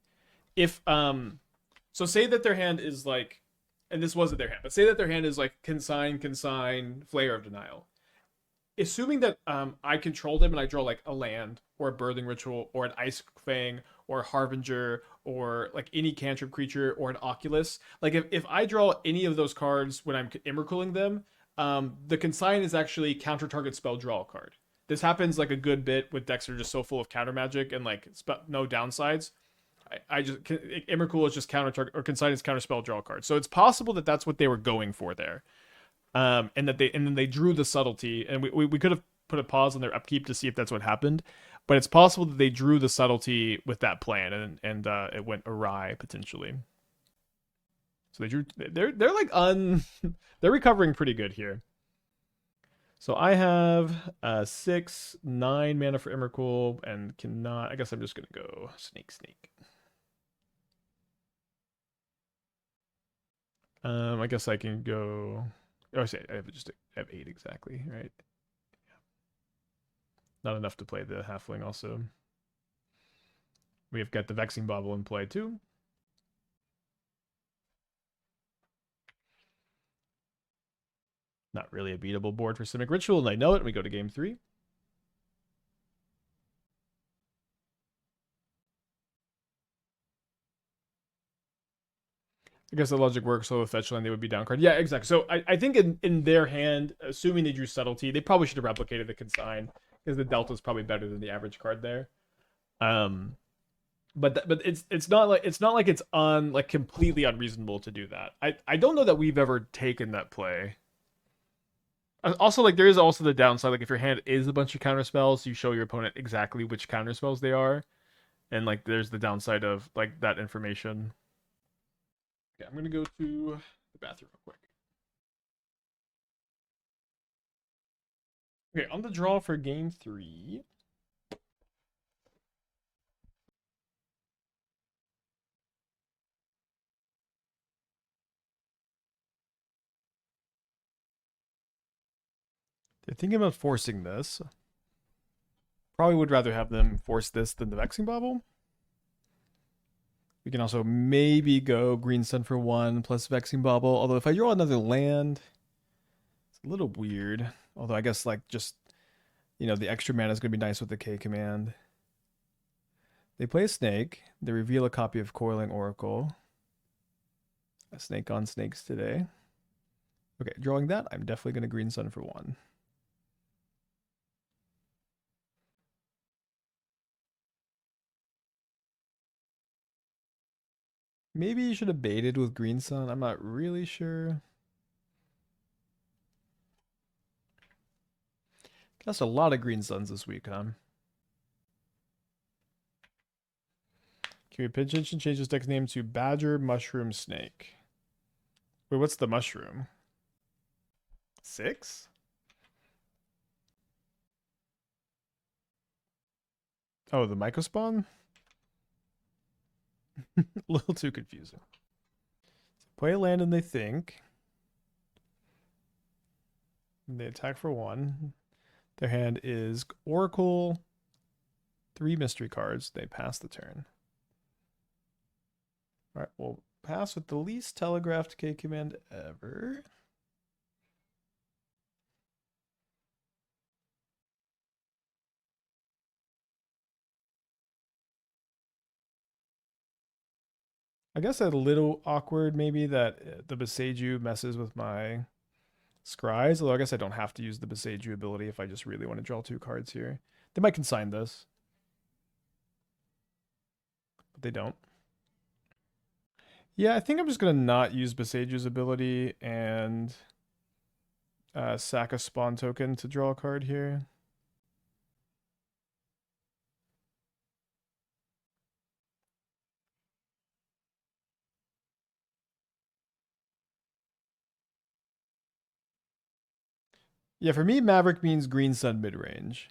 If so say that their hand is like, and this wasn't their hand, but say that their hand is like consign, Flare of Denial. Assuming that I control them and I draw like a land or a Birthing Ritual or an Ice Fang or a Harbinger or like any cantrip creature or an Oculus, like if I draw any of those cards when I'm Emrakuling them, the consign is actually counter target spell draw card. This happens like a good bit with decks that are just so full of counter magic and like no downsides. I just Emrakul is just counter target, or consign is counter spell draw card. So it's possible that that's what they were going for there. And then they drew the subtlety, and we could have put a pause on their upkeep to see if that's what happened, but it's possible that they drew the subtlety with that plan, and it went awry potentially. So they're like they're recovering pretty good here. So I have 6, 9 mana for Emrakul, and cannot. I guess I'm just gonna go snake. I guess I can go. Oh, I say I have 8 exactly, right? Yeah. Not enough to play the Halfling. Also, we have got the Vexing Bauble in play too. Not really a beatable board for Simic Ritual, and I know it. And we go to game 3. I guess the logic works. So with fetch land, they would be down card. Yeah, exactly. So I think in their hand, assuming they drew subtlety, they probably should have replicated the consign because the delta is probably better than the average card there. But it's not like it's on like completely unreasonable to do that. I don't know that we've ever taken that play. Also, like there is also the downside. Like if your hand is a bunch of counter spells, you show your opponent exactly which counter spells they are, and like there's the downside of like that information. Okay, I'm gonna go to the bathroom real quick. Okay, on the draw for game 3. They're thinking about forcing this. Probably would rather have them force this than the Vexing Bauble. We can also maybe go Green Sun for 1 plus Vexing Bauble. Although if I draw another land, it's a little weird. Although I guess like just, the extra mana is going to be nice with the K command. They play a snake. They reveal a copy of Coiling Oracle. A snake on snakes today. Okay, drawing that, I'm definitely going to Green Sun for 1. Maybe you should have baited with Green Sun. I'm not really sure. Cast a lot of Green Suns this week, huh? Can we pinch and change this deck's name to Badger Mushroom Snake? Wait, what's the mushroom? 6? Oh, the Mycospawn? A little too confusing. Play a land and they think. They attack for 1. Their hand is Oracle, 3 mystery cards. They pass the turn. All right, we'll pass with the least telegraphed K command ever. I guess a little awkward maybe that the Boseiju messes with my Scries, although I guess I don't have to use the Boseiju ability if I just really want to draw 2 cards here. They might consign this, but they don't. Yeah, I think I'm just going to not use Boseiju's ability and sack a spawn token to draw a card here. Yeah, for me, Maverick means Green Sun midrange.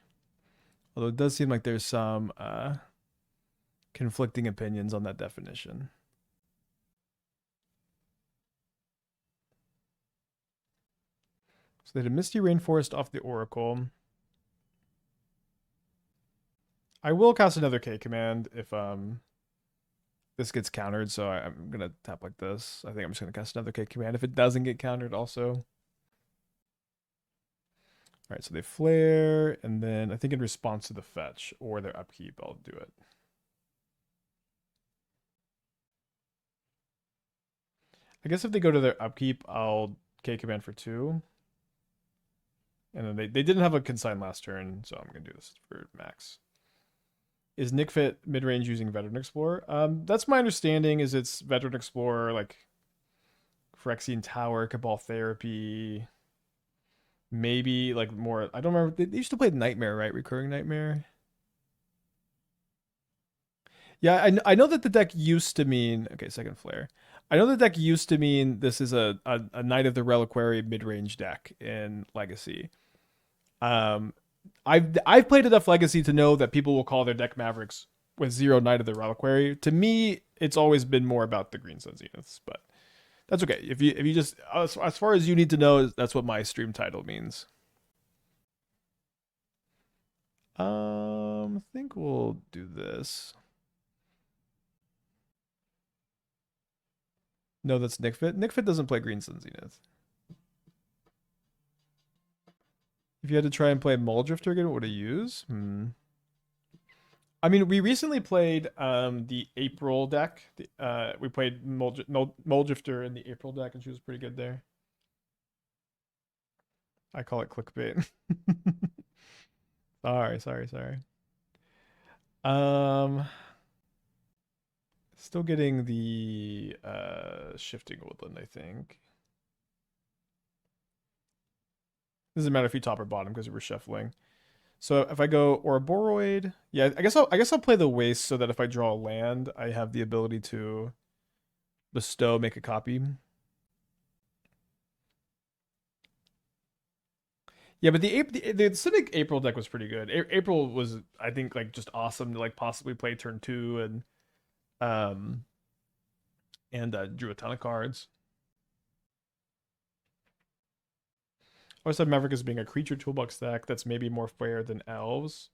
Although it does seem like there's some conflicting opinions on that definition. So they had a Misty Rainforest off the Oracle. I will cast another K command if this gets countered, so I'm gonna tap like this. I think I'm just gonna cast another K command if it doesn't get countered also. All right, so they flare, and then I think in response to the fetch or their upkeep, I'll do it. I guess if they go to their upkeep, I'll K command for 2. And then they didn't have a consign last turn, so I'm gonna do this for max. Is Nick Fit mid-range using Veteran Explorer? That's my understanding. Is it's Veteran Explorer like Phyrexian Tower, Cabal Therapy, maybe like more. I don't remember. They used to play Nightmare, right? Recurring Nightmare. Yeah, I know that the deck used to mean okay. Second Flare. I know the deck used to mean this is a Knight of the Reliquary mid-range deck in Legacy. Um, I've played enough Legacy to know that people will call their deck Mavericks with 0 Knight of the Reliquary. To me, it's always been more about the Green Sun Zeniths, but that's okay. If you just as far as you need to know, that's what my stream title means. I think we'll do this. No, that's Nickfit. Nickfit doesn't play Green Sun Zenith. If you had to try and play Muldrifter again, what would you use? I mean, we recently played the April deck. We played Muldrifter in the April deck, and she was pretty good there. I call it clickbait. Sorry. Um, Still getting the Shifting Woodland, I think. Doesn't matter if you top or bottom because we're shuffling. So if I go Ouroboroid, yeah, I guess I'll play the Waste so that if I draw a land, I have the ability to bestow, make a copy. Yeah, but the Civic April deck was pretty good. April was, I think, like just awesome to like possibly play turn 2 um and drew a ton of cards. I always said Maverick as being a creature toolbox deck that's maybe more fair than elves,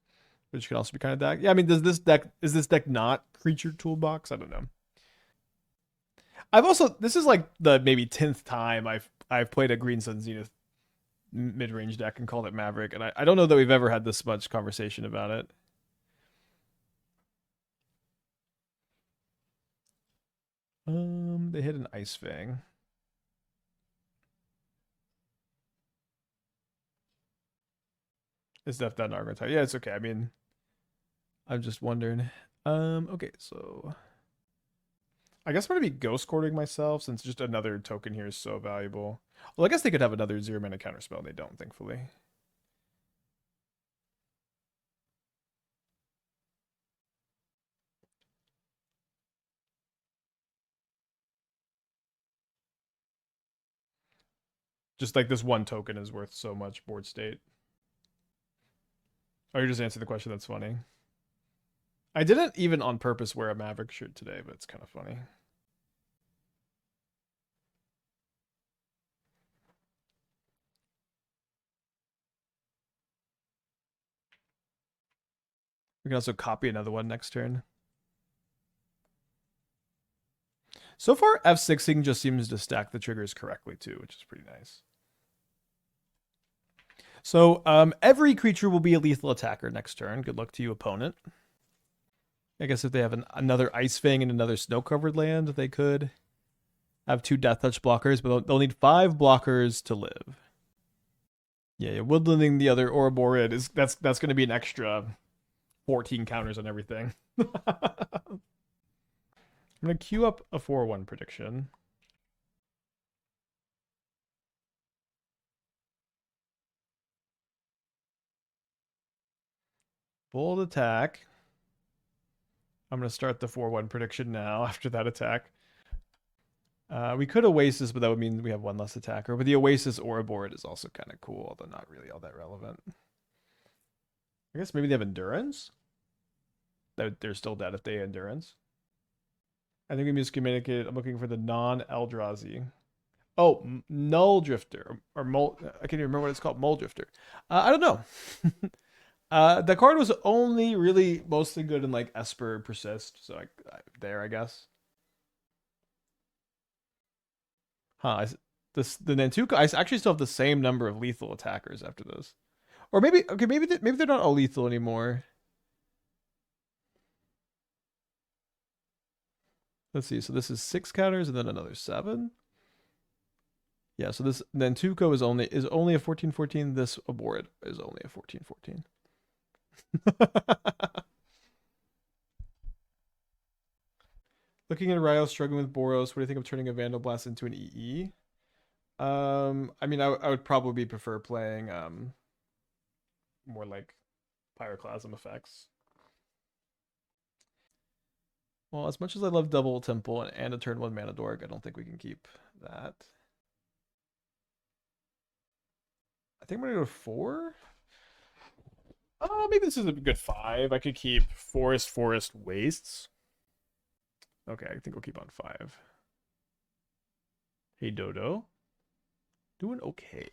which can also be kind of deck. Yeah, I mean, is this deck not creature toolbox? I don't know. I've also this is like the maybe 10th time I've played a Green Sun Zenith mid range deck and called it Maverick, and I don't know that we've ever had this much conversation about it. They hit an Ice Fang. Is that an Argon type? Yeah, it's okay. I mean, I'm just wondering. Okay, so I guess I'm gonna be ghost courting myself since just another token here is so valuable. Well, I guess they could have another 0-mana counterspell. They don't, thankfully. Just like this one token is worth so much board state. Oh, you just answered the question. That's funny. I didn't even on purpose wear a Maverick shirt today, but it's kind of funny. We can also copy another one next turn. So far, F6ing just seems to stack the triggers correctly too, which is pretty nice. So every creature will be a lethal attacker next turn. Good luck to you, opponent. I guess if they have another Ice Fang and another snow-covered land, they could have 2 Death Touch blockers, but they'll need 5 blockers to live. Yeah, woodlanding the other Ouroboroid is that's going to be an extra 14 counters on everything. I'm going to queue up a 4-1 prediction. Bold attack. I'm going to start the 4-1 prediction now after that attack. We could Oasis, but that would mean we have 1 less attacker. But the Oasis Ouroboroid is also kind of cool, although not really all that relevant. I guess maybe they have Endurance? They're still dead if they have Endurance. I think we miscommunicated. I'm looking for the non-Eldrazi. Oh, Null Drifter. Or Mole. I can't even remember what it's called. Mole Drifter. I don't know. The card was only really mostly good in like Esper Persist. So I guess. Huh. The Nantuko. I actually still have the same number of lethal attackers after this. Or maybe maybe they're not all lethal anymore. Let's see. So this is 6 counters and then another 7. Yeah, so this Nantuko is only a 14/14. This Aboard is only a 14/14. Looking at Ryo struggling with Boros, what do you think of turning a Vandal Blast into an EE? I mean, I would probably prefer playing more like Pyroclasm effects. Well, as much as I love Double Temple and a turn 1 Mana Dork, I don't think we can keep that. I think I'm gonna go 4. Oh, maybe this is a good 5. I could keep Forest Wastes. Okay, I think we'll keep on 5. Hey, Dodo. Doing okay.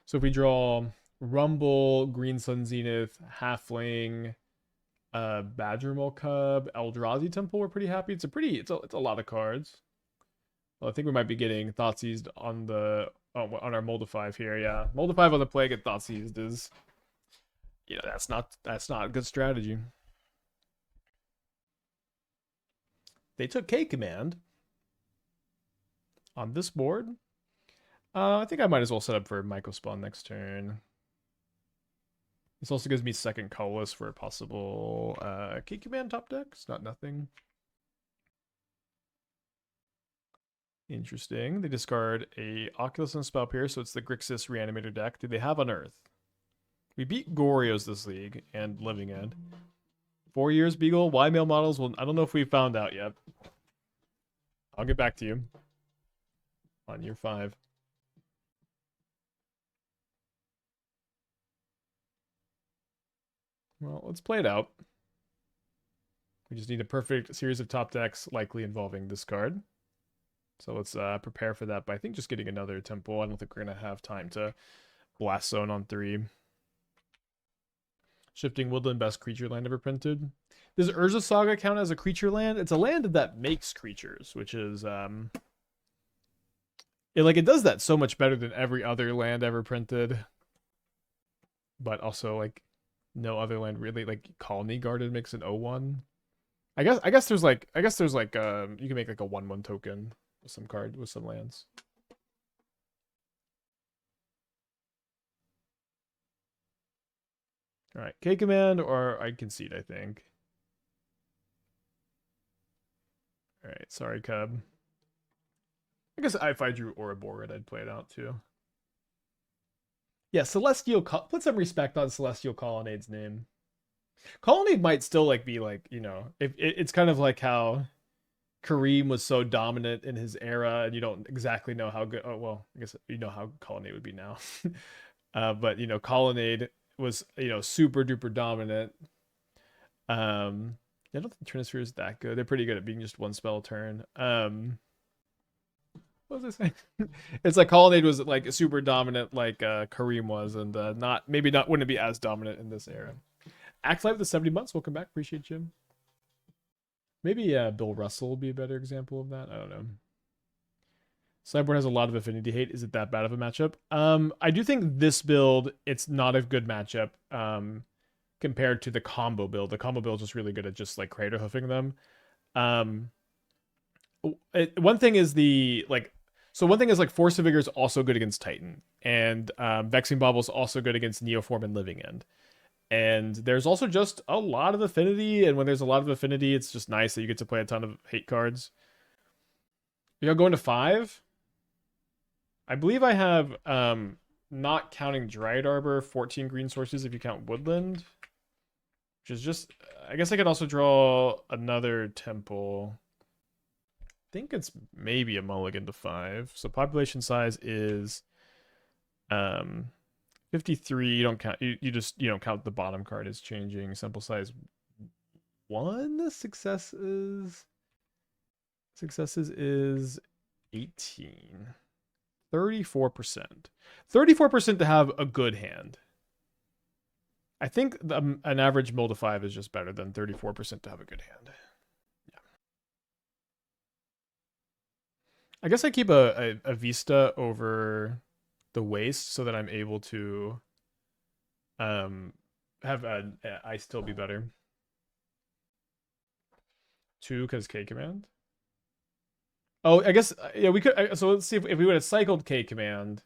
So if we draw Rumble, Green Sun Zenith, Halfling, Badgermole Cub, Eldrazi Temple, we're pretty happy. It's a lot of cards. Well, I think we might be getting Thoughtseized on on our Moldify here. Yeah, Moldify on the play, get Thoughtseized is, that's not a good strategy. They took K command on this board. I think I might as well set up for Mycospawn next turn. This also gives me second colorless for a possible K command top deck. It's not nothing. Interesting. They discard a Oculus and Spell Pierce, so it's the Grixis Reanimator deck. Do they have Unearth? We beat Goryo's this league and Living End. 4 years, Beagle. Why male models? Well, I don't know if we found out yet. I'll get back to you on year 5. Well, let's play it out. We just need a perfect series of top decks, likely involving this card. So let's prepare for that by, I think, just getting another Temple. I don't think we're going to have time to Blast Zone on 3. Shifting Woodland, best creature land ever printed. Does Urza Saga count as a creature land? It's a land that makes creatures, which is... it does that so much better than every other land ever printed. But also, like, no other land really, like, Colony Garden makes an 0/1. I guess there's like you can make like a 1/1 token with some card with some lands. All right, K command or I concede, I think. All right, sorry, Cub. I guess if I drew Ouroboroid, I'd play it out too. Yeah, Celestial. Put some respect on Celestial Colonnade's name. Colonnade might still be if it's kind of like how Kareem was so dominant in his era, and you don't exactly know how good. Oh well, I guess you know how Colonnade would be now. But Colonnade was super duper dominant. I don't think Trinisphere is that good. They're pretty good at being just 1 spell a turn. What was I saying? It's like Colonnade was like super dominant, like Kareem was, and wouldn't be as dominant in this era. Act Live the 70 months. Welcome back. Appreciate Jim. Maybe Bill Russell will be a better example of that. I don't know. Sideboard has a lot of affinity hate. Is it that bad of a matchup? I do think this build, it's not a good matchup compared to the combo build. The combo build is just really good at just like crater hoofing them. Um, one thing is one thing is like Force of Vigor is also good against Titan, and Vexing Bauble is also good against Neoform and Living End. And there's also just a lot of affinity, and when there's a lot of affinity, it's just nice that you get to play a ton of hate cards. You're going to 5? I believe I have, not counting Dryad Arbor, 14 green sources if you count Woodland. Which is just, I guess I could also draw another temple. I think it's maybe a mulligan to 5. So population size is 53. You don't count, you don't count the bottom card is changing. Sample size 1. Successes is 18. 34%. 34% to have a good hand. I think an average mill to 5 is just better than 34% to have a good hand. Yeah. I guess I keep a Vista over the Waste so that I'm able to have I still be better. 2 because K command. Oh, I guess, yeah, we could, so let's see if we would have cycled K command.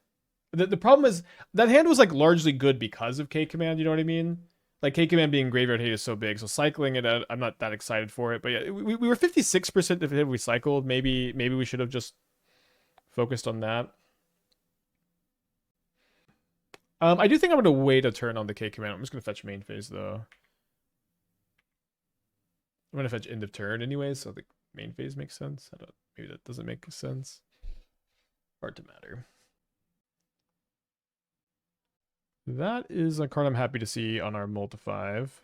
The problem is, that hand was, like, largely good because of K command, you know what I mean? Like, K command being graveyard hate is so big, so cycling it, I'm not that excited for it. But yeah, we were 56% if we cycled. Maybe we should have just focused on that. I do think I'm going to wait a turn on the K command. I'm just going to fetch main phase, though. I'm going to fetch end of turn anyway, so the main phase makes sense. Maybe that doesn't make sense. Hard to matter. That is a card I'm happy to see on our multi 5.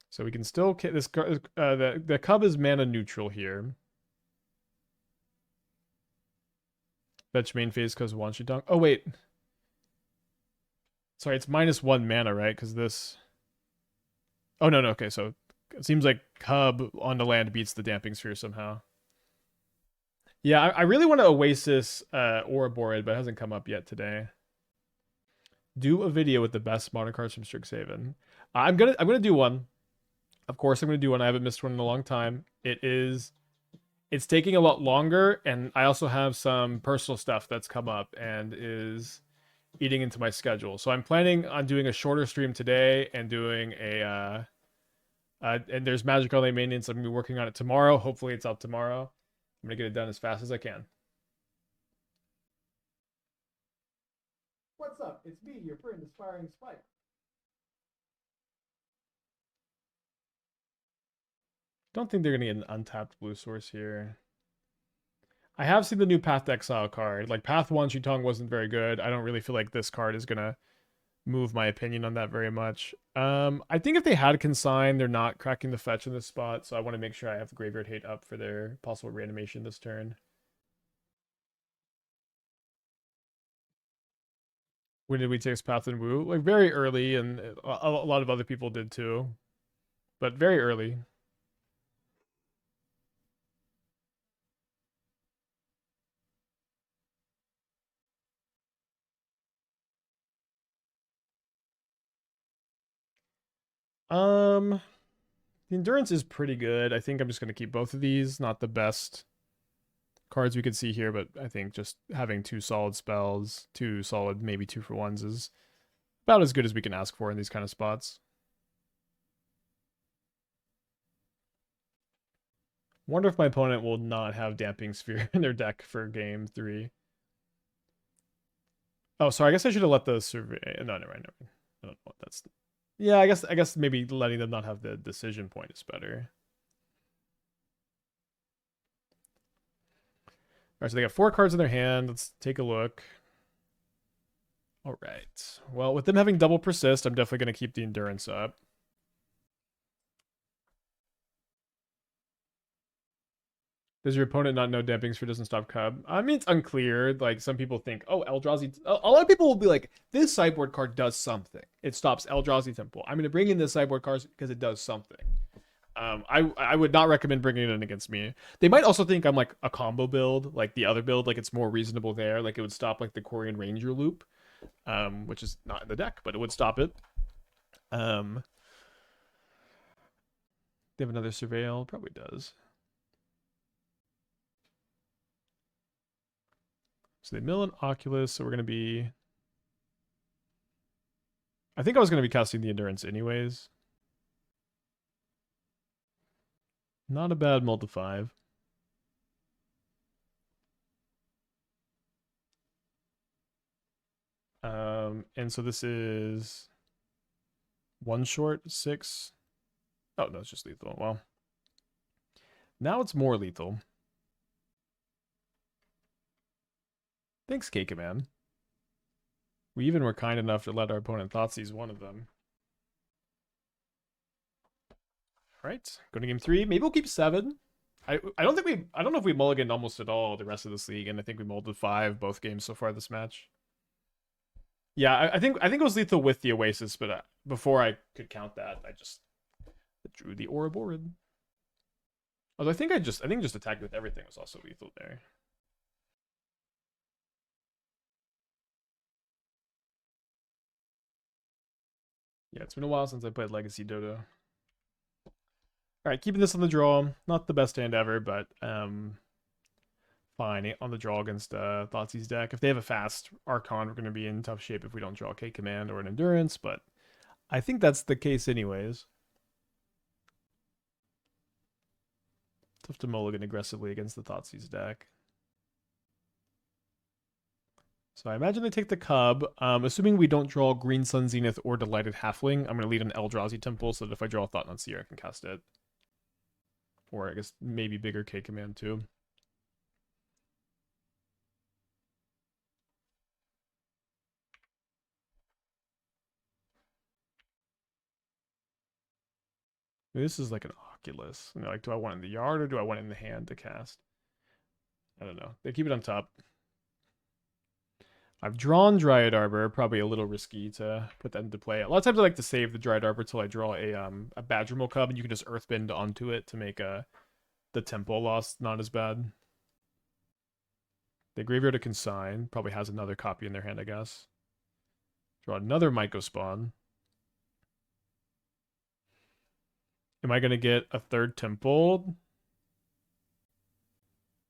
So we can still this card. The Cub is mana neutral here. Fetch main phase because Wanshidong. Oh wait, sorry, it's -1 mana, right? Because this. Oh no. Okay, so it seems like Cub on the land beats the Damping Sphere somehow. Yeah, I really want to Oasis Ouroboroid, but it hasn't come up yet today. Do a video with the best modern cards from Strixhaven. I'm gonna do one. Of course, I'm gonna do one. I haven't missed one in a long time. It's taking a lot longer, and I also have some personal stuff that's come up and is eating into my schedule. So I'm planning on doing a shorter stream today and doing and there's Magic Online maintenance. I'm gonna be working on it tomorrow. Hopefully, it's out tomorrow. I'm gonna get it done as fast as I can. What's up? It's me, your friend, Aspiring Spike. Don't think they're gonna get an untapped blue source here. I have seen the new Path to Exile card. Like, Path 1 Shutong wasn't very good. I don't really feel like this card is gonna move my opinion on that very much. I think if they had Consign, they're not cracking the fetch in this spot, so I want to make sure I have the Graveyard Hate up for their possible reanimation this turn. When did we take Path and Woo? Like, very early, and a lot of other people did too. But very early. The endurance is pretty good. I think I'm just going to keep both of these. Not the best cards we could see here, but I think just having 2 solid spells, 2 solid, maybe 2-for-1s is about as good as we can ask for in these kind of spots. Wonder if my opponent will not have Damping Sphere in their deck for game 3. Oh, sorry. I guess I should have let the survey. No, never mind. I don't know what that's. Yeah, I guess maybe letting them not have the decision point is better. All right, so they got 4 cards in their hand. Let's take a look. All right. Well, with them having double persist, I'm definitely going to keep the endurance up. Does your opponent not know Damping Sphere doesn't stop Cub? I mean, it's unclear. Like, some people think, oh, Eldrazi... A lot of people will be like, this sideboard card does something. It stops Eldrazi Temple. I'm going to bring in this sideboard card because it does something. I would not recommend bringing it in against me. They might also think I'm like a combo build, like the other build, like it's more reasonable there. Like it would stop like the Quarian Ranger loop, which is not in the deck, but it would stop it. They have another Surveil, probably does. So they mill an Oculus, so we're gonna be. I think I was gonna be casting the Endurance anyways. Not a bad multi-5. And so this is 1 short, 6. Oh, no, it's just lethal. Well, now it's more lethal. Thanks, Cakeman. We even were kind enough to let our opponent Thoughtseize one of them. All right, go to game 3. Maybe we'll keep 7. I don't know if we mulliganed almost at all the rest of this league, and I think we molded 5 both games so far this match. Yeah, I think it was lethal with the Oasis, but before I could count that, I just drew the Ouroboroid. Although I think just attacking with everything was also lethal there. Yeah, it's been a while since I played Legacy Dodo. Alright, keeping this on the draw. Not the best hand ever, but fine on the draw against Thoughtseize deck. If they have a fast Archon, we're going to be in tough shape if we don't draw a K command or an Endurance, but I think that's the case anyways. Tough to mulligan aggressively against the Thoughtseize deck. So I imagine they take the Cub. Assuming we don't draw Green Sun Zenith or Delighted Halfling, I'm going to lead an Eldrazi Temple so that if I draw a Thought-Knot Seer, I can cast it. Or I guess maybe bigger K command too. This is like an Oculus. You know, like, do I want it in the yard or do I want it in the hand to cast? I don't know. They keep it on top. I've drawn Dryad Arbor, probably a little risky to put that into play. A lot of times I like to save the Dryad Arbor till I draw a Badgermole Cub, and you can just Earthbend onto it to make the Temple loss not as bad. The Graveyard to Consign probably has another copy in their hand, I guess. Draw another Mycospawn. Am I going to get a third Temple?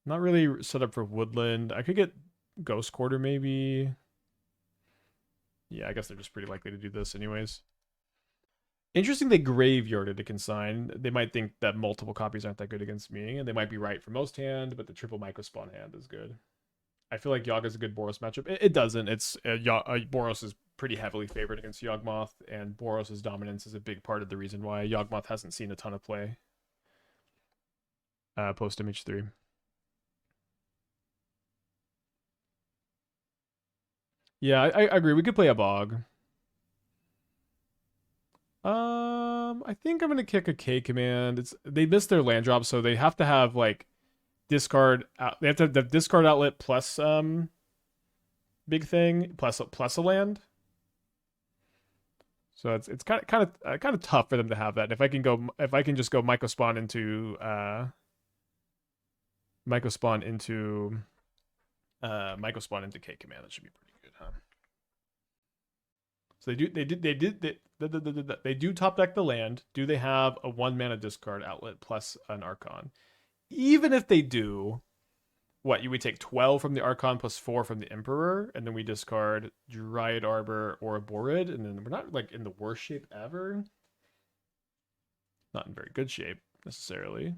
Not really set up for Woodland. I could get Ghost Quarter, maybe. Yeah, I guess they're just pretty likely to do this anyways. Interesting they graveyarded to Consign. They might think that multiple copies aren't that good against me, and they might be right for most hand, but the triple Mycospawn hand is good. I feel like Yawgmoth's a good Boros matchup. It doesn't. It's Boros is pretty heavily favored against Yawgmoth, and Boros' dominance is a big part of the reason why Yawgmoth hasn't seen a ton of play post MH3. Yeah, I agree. We could play a Bog. I think I'm gonna kick a K command. They missed their land drop, so they have to have like discard. They have to have the discard outlet plus big thing plus a land. So it's kind of tough for them to have that. If I can just go Mycospawn into Mycospawn into K command, that should be pretty good, huh? So they do top deck the land. Do they have a 1 mana discard outlet plus an Archon? Even if they do, what, you would take 12 from the Archon plus 4 from the Emperor, and then we discard Dryad Arbor or Ouroboroid, and then we're not like in the worst shape ever. Not in very good shape necessarily.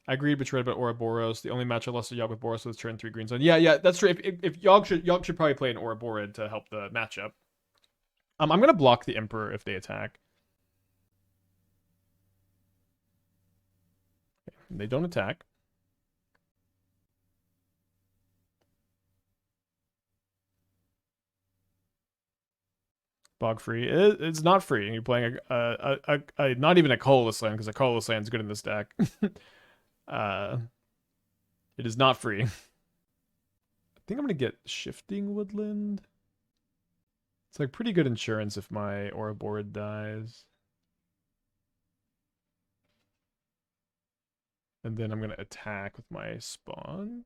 I agreed, betrayed about Ouroboros. The only match I lost to Yogg with Boros was turn 3 green zone. Yeah, that's true. If Yogg should probably play an Ouroboroid to help the matchup. I'm gonna block the Emperor if they attack. They don't attack. Bog free. It's not free. You're playing a not even a colorless land because a colorless land is good in this deck. It is not free. I think I'm gonna get Shifting Woodland. It's like pretty good insurance if my Ouroboroid dies. And then I'm going to attack with my spawn.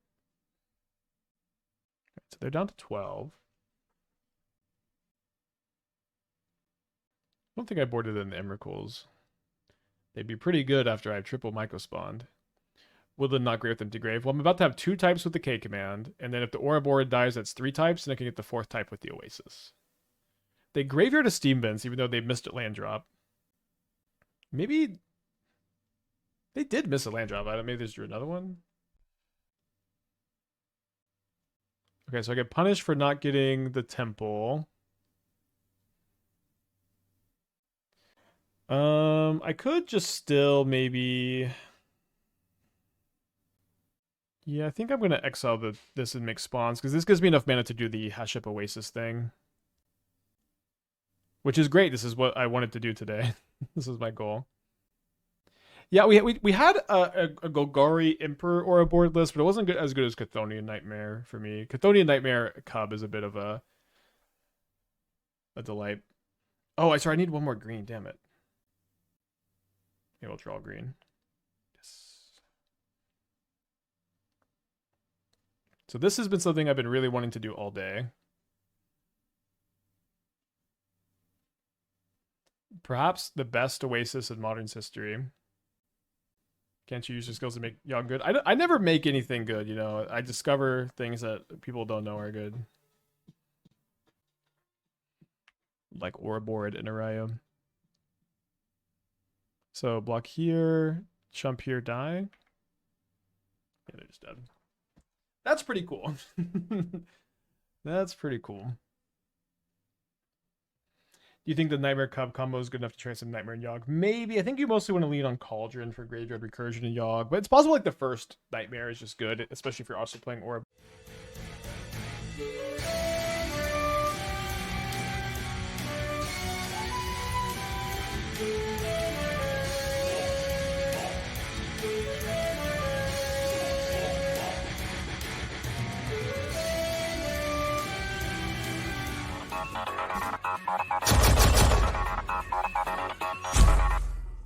So they're down to 12. I don't think I boarded in the Emrakuls. They'd be pretty good after I have triple Mycospawn. Woodland not great with empty grave. Well, I'm about to have 2 types with the K command, and then if the Ouroboroid dies, that's 3 types, and I can get the 4th type with the Oasis. They graveyard a Steam Vents, even though they missed a land drop. Maybe they did miss a land drop. Maybe they just drew another one. Okay, so I get punished for not getting the temple. I could just still maybe... Yeah, I think I'm going to exile this and make spawns, because this gives me enough mana to do the Hashep Oasis thing. Which is great. This is what I wanted to do today. This is my goal. Yeah, we had a Golgari Emperor or a board list, but it wasn't as good as Chthonian Nightmare for me. Chthonian Nightmare Cub is a bit of a delight. Oh, sorry, I need one more green, damn it. Okay, we'll draw green. Yes. So this has been something I've been really wanting to do all day. Perhaps the best Oasis in Modern's history. Can't you use your skills to make Yogg good? I never make anything good, you know. I discover things that people don't know are good. Like Ouroboroid and Araya. So block here, chump here, die. Yeah, they're just dead. That's pretty cool. That's pretty cool. Do you think the Nightmare Cub combo is good enough to trade some Nightmare and Yogg? Maybe. I think you mostly want to lean on Cauldron for Graveyard Recursion and Yogg, but it's possible like the first Nightmare is just good, especially if you're also playing Orb.